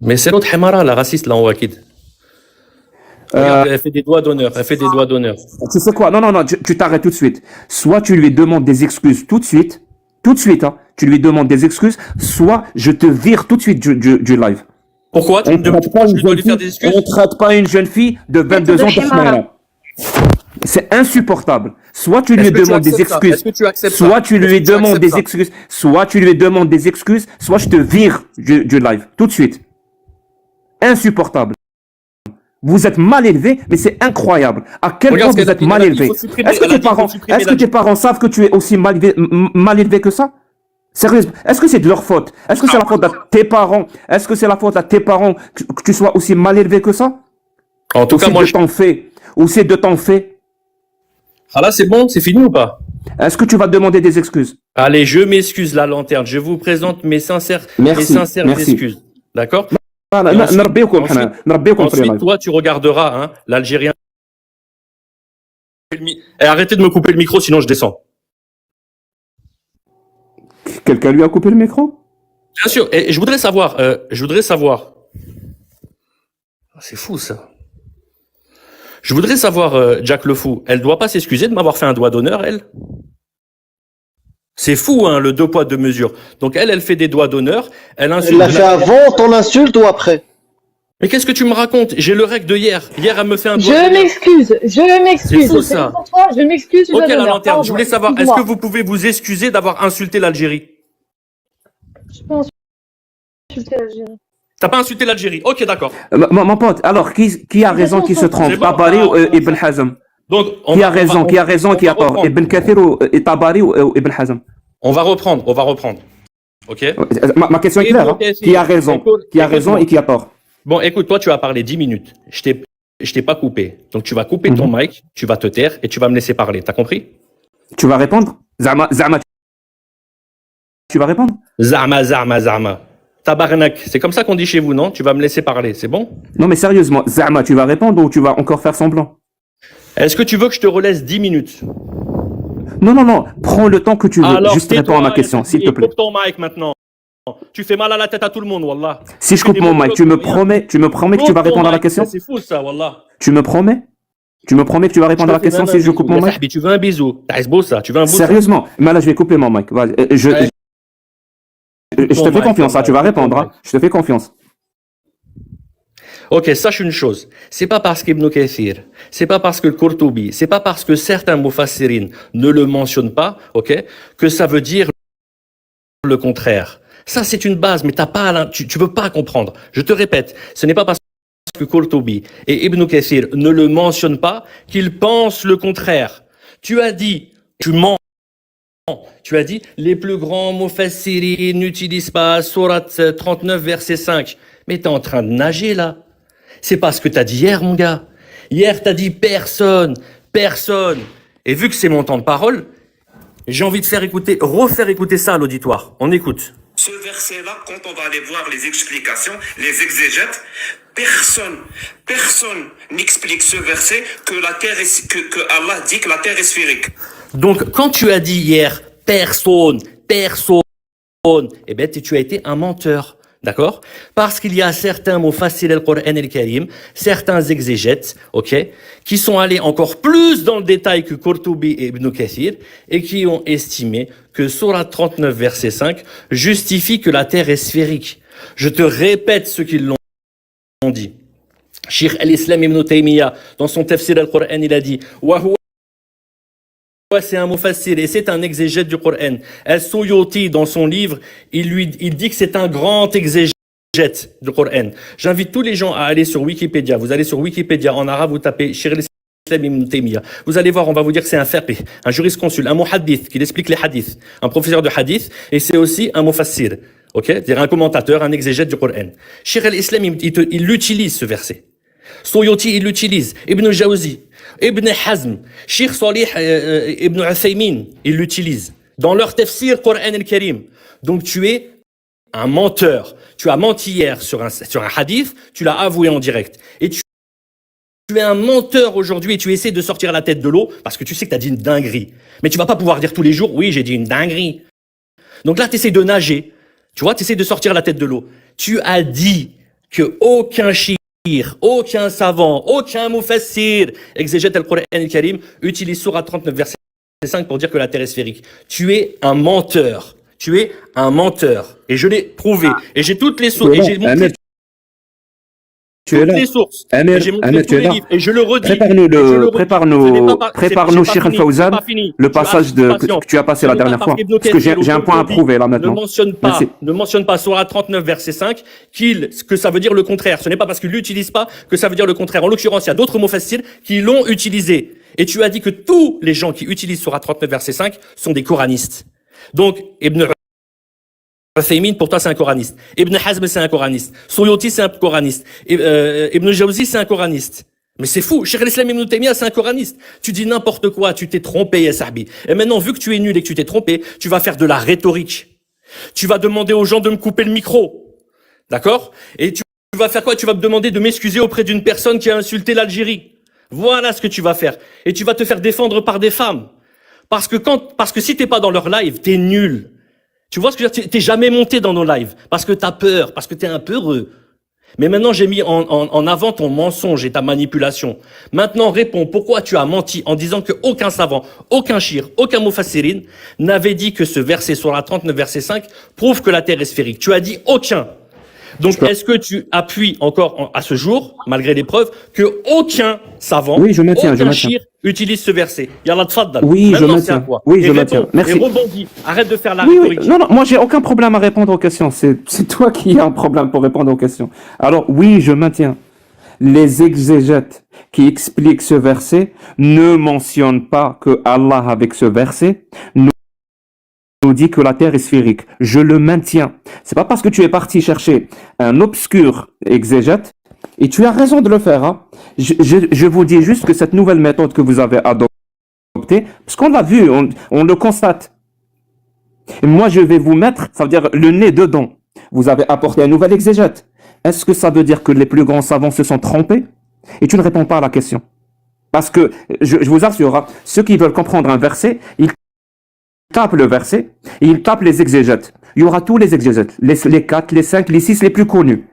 Mais c'est l'autre Hemara, la raciste, là, en Wakid. Elle fait des doigts d'honneur. Tu sais quoi? Non, tu t'arrêtes tout de suite. Soit tu lui demandes des excuses tout de suite, hein, tu lui demandes des excuses, soit je te vire tout de suite du live. Pourquoi? On ne traite pas une jeune fille de 22 ans de ce moment-là. C'est insupportable. Soit tu lui demandes des excuses, soit tu lui demandes des excuses, soit je te vire du live tout de suite. Insupportable. Vous êtes mal élevé, mais c'est incroyable. À quel point vous êtes mal élevé. Est-ce que tes parents savent que tu es aussi mal élevé que ça? Sérieusement, est-ce que c'est de leur faute? Est-ce que c'est la faute à tes parents? Est-ce que c'est la faute à tes parents que tu sois aussi mal élevé que ça? En tout cas, moi, ou c'est de ton fait? Ah là, c'est bon, c'est fini ou pas? Est-ce que tu vas demander des excuses? Allez, je m'excuse, la lanterne. Je vous présente mes sincères excuses. D'accord? Ensuite, toi, tu regarderas, hein, l'Algérien. Et arrêtez de me couper le micro, sinon je descends. Quelqu'un lui a coupé le micro? Bien sûr. Et je voudrais savoir. C'est fou, ça. Je voudrais savoir, Jack le Fou, elle doit pas s'excuser de m'avoir fait un doigt d'honneur, elle? C'est fou, hein, le 2 poids 2 mesures. Donc elle fait des doigts d'honneur, elle insulte. Elle l'a fait avant ton insulte ou après? Mais qu'est-ce que tu me racontes? J'ai le rec de hier. Hier, elle me fait un doigt Je m'excuse. C'est faux, ça. Pour toi, je m'excuse. Ok, la lanterne, je voulais savoir, est-ce que vous pouvez vous excuser d'avoir insulté l'Algérie? Je pense insulter l'Algérie. T'as pas insulté l'Algérie? Ok, d'accord. Mon pote, alors qui a raison, qui se trompe? Tabari ou Ibn Hazm? Donc, qui a raison, qui a tort? Ibn Kathir ou Tabari ou Ibn Hazm? On va reprendre. Ok? Ma question est claire. Hein? Qui a raison? Qui a raison et qui a tort? Bon, écoute, toi, tu as parlé 10 minutes. Je t'ai pas coupé. Donc, tu vas couper ton mic, tu vas te taire et tu vas me laisser parler. T'as compris? Tu vas répondre? Zama, tu vas répondre? Zama. Tabarnak. C'est comme ça qu'on dit chez vous, non? Tu vas me laisser parler, c'est bon? Non, mais sérieusement, Zama, tu vas répondre ou tu vas encore faire semblant? Est-ce que tu veux que je te relaisse 10 minutes? Non. Prends le temps que tu veux. Alors, juste réponds à ma question, s'il te plaît. Coupe ton mic maintenant. Tu fais mal à la tête à tout le monde, wallah. Si je coupe mon mic, tu me promets que tu vas répondre à la question? C'est fou ça, wallah. Tu me promets que tu vas répondre à la question si je coupe mon mic? Tu veux un bisou? T'as beau ça, tu veux un bisou? Sérieusement, mais là je vais couper mon mic. Je te fais confiance, tu vas répondre. Hein. Je te fais confiance. Ok, sache une chose. C'est pas parce qu'Ibn Kathir, c'est pas parce que le Qurtubi, c'est pas parce que certains mufassirin ne le mentionnent pas, ok, que ça veut dire le contraire. Ça, c'est une base, mais tu peux pas comprendre. Je te répète, ce n'est pas parce que Qurtubi et Ibn Kathir ne le mentionnent pas qu'ils pensent le contraire. Tu as dit, les plus grands mufassirin n'utilisent pas Surat 39, verset 5. Mais t'es en train de nager, là. C'est pas ce que t'as dit hier, mon gars. Hier, t'as dit personne. Et vu que c'est mon temps de parole, j'ai envie de refaire écouter ça à l'auditoire. On écoute. Ce verset-là, quand on va aller voir les explications, les exégètes, personne n'explique ce verset que Allah dit que la terre est sphérique. Donc, quand tu as dit hier, personne, eh ben, tu as été un menteur. D'accord? Parce qu'il y a certains mufassir al-Qur'an al-Karim, certains exégètes, ok, qui sont allés encore plus dans le détail que Qurtubi et Ibn Kathir et qui ont estimé que Surat 39, verset 5 justifie que la terre est sphérique. Je te répète ce qu'ils l'ont dit. Cheikh al-Islam Ibn Taymiyyah, dans son tafsir al-Qur'an, il a dit c'est un mufassir et c'est un exégète du Coran. Al-Suyuti, dans son livre, il dit que c'est un grand exégète du Coran. J'invite tous les gens à aller sur Wikipédia. Vous allez sur Wikipédia, en arabe, vous tapez Cheikh al-Islam Ibn Taymiyyah. Vous allez voir, on va vous dire que c'est un faqih, un jurisconsulte, un muhaddith, qui explique les hadiths, un professeur de hadith, et c'est aussi un mufassir. Ok? C'est-à-dire un commentateur, un exégète du Coran. Cheikh al-Islam, il utilise ce verset. Suyuti, il l'utilise. Ibn Jawzi, Ibn Hazm, Sheikh Salih Ibn Uthaymin, ils l'utilisent dans leur tafsir Qur'an al-Karim. Donc tu es un menteur. Tu as menti hier sur un hadith, tu l'as avoué en direct. Et tu es un menteur aujourd'hui et tu essaies de sortir la tête de l'eau parce que tu sais que tu as dit une dinguerie. Mais tu vas pas pouvoir dire tous les jours, oui, j'ai dit une dinguerie. Donc là, tu essaies de nager. Tu vois, tu essaies de sortir la tête de l'eau. Tu as dit que aucun aucun savant, aucun mufassir, exégète al-Qur'an al-Karim, utilise Surat 39, verset 5 pour dire que la terre est sphérique. Tu es un menteur. Et je l'ai prouvé. Et j'ai toutes les sources. Et j'ai montré tu es là. Les sources. Amir, J'ai montré Amir, tous tu es les là. livres. Et je le redis. Prépare-nous, Cheikh Al-Fawzan, le passage que tu as passé la dernière fois. Parce que j'ai un point à prouver là maintenant. Ne mentionne pas Surah 39, verset 5, que ça veut dire le contraire. Ce n'est pas parce qu'il l'utilise pas que ça veut dire le contraire. En l'occurrence, il y a d'autres mufassirs qui l'ont utilisé. Et tu as dit que tous les gens qui utilisent Surah 39, verset 5 sont des coranistes. Donc, Ibn Uthaymin, pour toi, c'est un coraniste. Ibn Hazm, c'est un coraniste. Suyuti, c'est un coraniste. Ibn Jawzi, c'est un coraniste. Mais c'est fou. Cheikh al-Islam Ibn Taymiyyah, c'est un coraniste. Tu dis n'importe quoi. Tu t'es trompé, ya Sahbi. Et maintenant, vu que tu es nul et que tu t'es trompé, tu vas faire de la rhétorique. Tu vas demander aux gens de me couper le micro. D'accord? Et tu vas faire quoi? Tu vas me demander de m'excuser auprès d'une personne qui a insulté l'Algérie. Voilà ce que tu vas faire. Et tu vas te faire défendre par des femmes. Parce que si t'es pas dans leur live, t'es nul. Tu vois ce que je veux dire? T'es jamais monté dans nos lives. Parce que t'as peur. Parce que t'es un peu heureux. Mais maintenant, j'ai mis en avant ton mensonge et ta manipulation. Maintenant, réponds pourquoi tu as menti en disant que aucun savant, aucun shir, aucun mufassirin n'avait dit que ce verset sur la 39, verset 5 prouve que la Terre est sphérique. Tu as dit aucun. Donc, est-ce que tu appuies encore à ce jour, malgré les preuves, que aucun savant, aucun shir utilise ce verset? Yallah, tfaddal. Oui, je maintenant, maintiens. toi. Oui, Et je réponds, maintiens. Merci. Et rebondis. Arrête de faire la Oui, rhétorique. oui. Non, moi j'ai aucun problème à répondre aux questions. C'est toi qui as un problème pour répondre aux questions. Alors oui, je maintiens. Les exégètes qui expliquent ce verset ne mentionnent pas que Allah, avec ce verset, nous dit que la Terre est sphérique. Je le maintiens. C'est pas parce que tu es parti chercher un obscur exégète, et tu as raison de le faire. Hein. Je vous dis juste que cette nouvelle méthode que vous avez adoptée, parce qu'on l'a vu, on le constate. Et moi, je vais vous mettre, ça veut dire le nez dedans. Vous avez apporté un nouvel exégète. Est-ce que ça veut dire que les plus grands savants se sont trompés? Et tu ne réponds pas à la question. Parce que, je vous assure, hein, ceux qui veulent comprendre un verset, ils tapent le verset et ils tapent les exégètes. Il y aura tous les exégètes, les 4, les 5, les 6 les plus connus.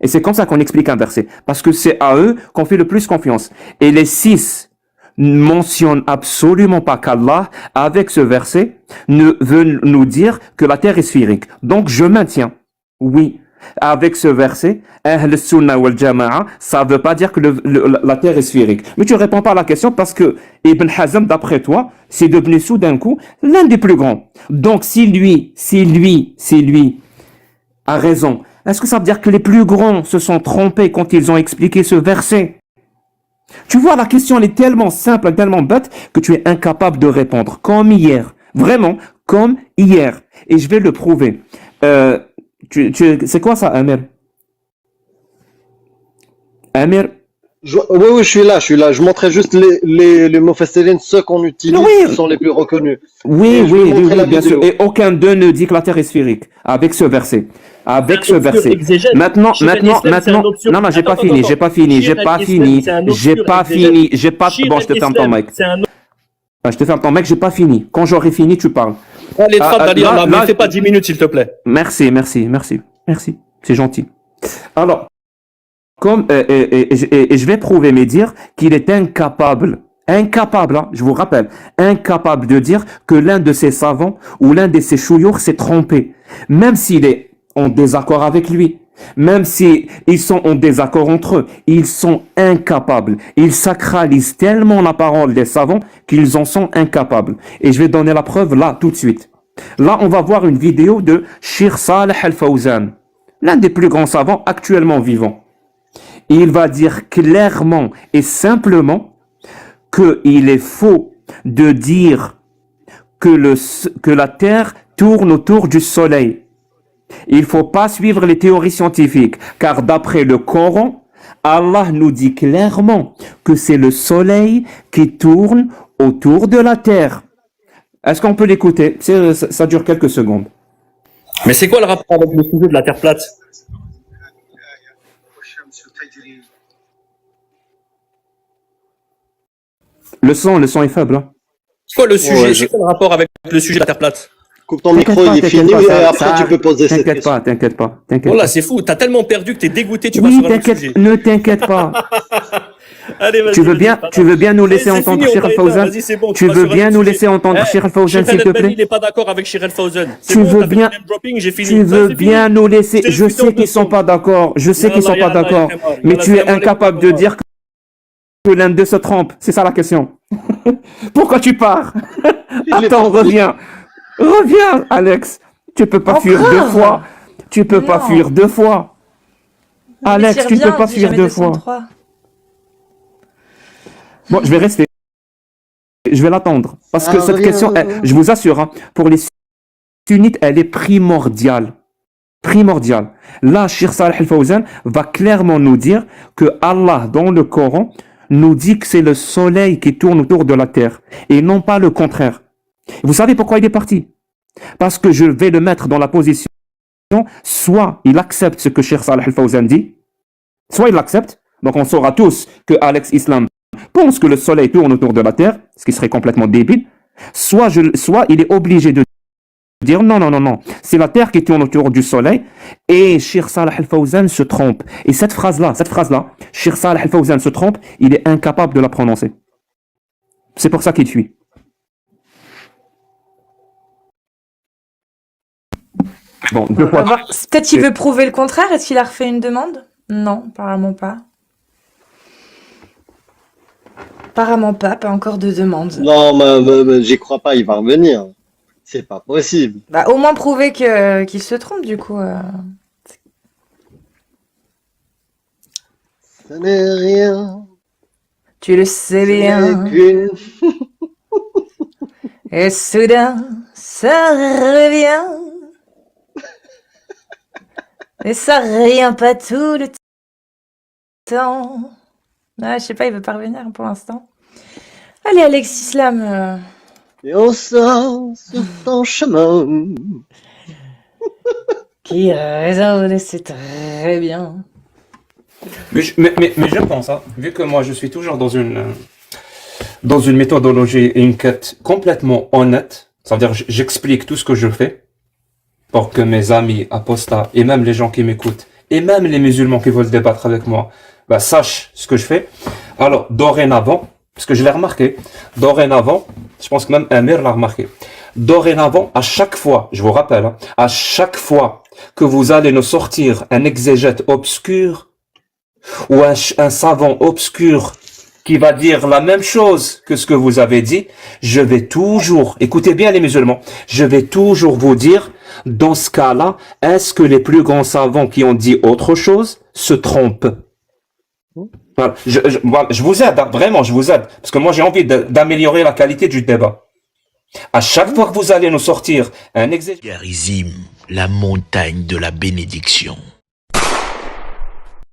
Et c'est comme ça qu'on explique un verset. Parce que c'est à eux qu'on fait le plus confiance. Et les 6 ne mentionnent absolument pas qu'Allah, avec ce verset, ne veut nous dire que la terre est sphérique. Donc je maintiens, oui, avec ce verset, Ahl Sunnah wal Jama'a, ça veut pas dire que la terre est sphérique. Mais tu ne réponds pas à la question parce que Ibn Hazm, d'après toi, c'est devenu soudain coup l'un des plus grands. Donc si lui a raison, est-ce que ça veut dire que les plus grands se sont trompés quand ils ont expliqué ce verset? Tu vois, la question elle est tellement simple, tellement bête que tu es incapable de répondre, comme hier. Vraiment, comme hier. Et je vais le prouver. C'est quoi ça, Amir? Amir? Oui, je suis là. Je montrais juste les mufassirin, ceux qu'on utilise, qui sont les plus reconnus. Oui, bien sûr. Et aucun d'eux ne dit que la terre est sphérique. Avec ce verset. Maintenant, non, j'ai pas fini. Bon, je te ferme ton mic. Je te ferme ton mic, j'ai pas fini. Quand j'aurai fini, tu parles. Allez, ne fais pas 10 minutes, s'il te plaît. Merci. C'est gentil. Alors, et je vais prouver, mais dire qu'il est incapable, hein, je vous rappelle, incapable de dire que l'un de ses savants ou l'un de ses chouyours s'est trompé. Même s'il est en désaccord avec lui. Même si ils sont en désaccord entre eux, ils sont incapables. Ils sacralisent tellement la parole des savants qu'ils en sont incapables. Et je vais donner la preuve là, tout de suite. Là, on va voir une vidéo de Cheikh Saleh Al-Fawzan, l'un des plus grands savants actuellement vivants. Il va dire clairement et simplement qu'il est faux de dire que la Terre tourne autour du Soleil. Il ne faut pas suivre les théories scientifiques, car d'après le Coran, Allah nous dit clairement que c'est le soleil qui tourne autour de la terre. Est-ce qu'on peut l'écouter? Ça dure quelques secondes. Mais c'est quoi le rapport avec le sujet de la terre plate? Le son est faible. Hein. C'est quoi le sujet? C'est quoi le rapport avec le sujet de la terre plate? Coupe ton micro, il est fini, et après tu peux poser cette question. T'inquiète pas. Oh là, c'est fou, t'as tellement perdu que t'es dégoûté, tu vas oui, sur un autre sujet. Ne t'inquiète pas. Allez, vas-y. Tu veux bien nous laisser C'est entendre fini, Sheikh on t'a Al-Fawzan? éteint, vas-y, c'est bon, Tu passes veux sur un bien autre nous sujet. laisser entendre Sheikh Al-Fawzan, Sheikh s'il te Al-Albani, plaît? il est pas d'accord avec Sheikh Al-Fawzan. C'est Tu bon, veux t'as fait bien, le name dropping, j'ai fini. tu Ça, veux c'est bien fini. nous laisser. Je t'ai Je discuté en sais qu'ils sont 200. pas d'accord. Je sais qu'ils sont pas d'accord. Mais tu es incapable de dire que l'un d'eux se trompe. C'est ça la question. Pourquoi tu pars? Attends, reviens. Reviens, Alex. Tu peux pas fuir Encore? deux fois. Tu peux pas Non. fuir deux fois. Mais Alex, s'il tu ne revient, peux pas on dit fuir jamais deux fois. 203. Bon, je vais rester. Je vais l'attendre. Parce que cette reviens, question, je vous assure, hein, pour les sunnites, elle est primordiale. Primordiale. Là, Cheikh Saleh Al-Fawzan va clairement nous dire que Allah, dans le Coran, nous dit que c'est le soleil qui tourne autour de la terre et non pas le contraire. Vous savez pourquoi il est parti? Parce que je vais le mettre dans la position, soit il accepte ce que Cheikh Saleh Al-Fawzan dit, soit il l'accepte, donc on saura tous que Alex Islam pense que le soleil tourne autour de la terre, ce qui serait complètement débile, soit il est obligé de dire non, c'est la terre qui tourne autour du soleil, et Cheikh Saleh Al-Fawzan se trompe. Et cette phrase-là, Cheikh Saleh Al-Fawzan se trompe, il est incapable de la prononcer. C'est pour ça qu'il fuit. Bon, deux fois. Peut-être qu'il veut prouver le contraire. Est-ce qu'il a refait une demande? Non, apparemment pas. Apparemment pas encore de demande. Non, mais j'y crois pas, il va revenir. C'est pas possible. Bah, au moins prouver qu'il se trompe, du coup. Ce n'est rien. Tu le sais Ce bien. n'est qu'une- Et soudain, ça revient. Et ça revient pas tout le temps. Ah, je sais pas, il veut pas revenir pour l'instant. Allez, Alex Islam. Et on sort sur ton chemin. Qui résonne, c'est très bien. Mais je pense, hein, vu que moi je suis toujours dans une méthodologie et une quête complètement honnête, ça veut dire j'explique tout ce que je fais pour que mes amis apostats et même les gens qui m'écoutent et même les musulmans qui veulent débattre avec moi sachent ce que je fais. Alors dorénavant, parce que je l'ai remarqué, dorénavant, je pense que même Amir l'a remarqué, dorénavant, à chaque fois, je vous rappelle, hein, à chaque fois que vous allez nous sortir un exégète obscur ou un savant obscur qui va dire la même chose que ce que vous avez dit, je vais toujours, écoutez bien les musulmans, je vais toujours vous dire, dans ce cas-là, est-ce que les plus grands savants qui ont dit autre chose se trompent? Voilà. Je vous aide, hein, vraiment, je vous aide, parce que moi j'ai envie d'améliorer la qualité du débat. À chaque fois que vous allez nous sortir un exégète, La montagne de la bénédiction.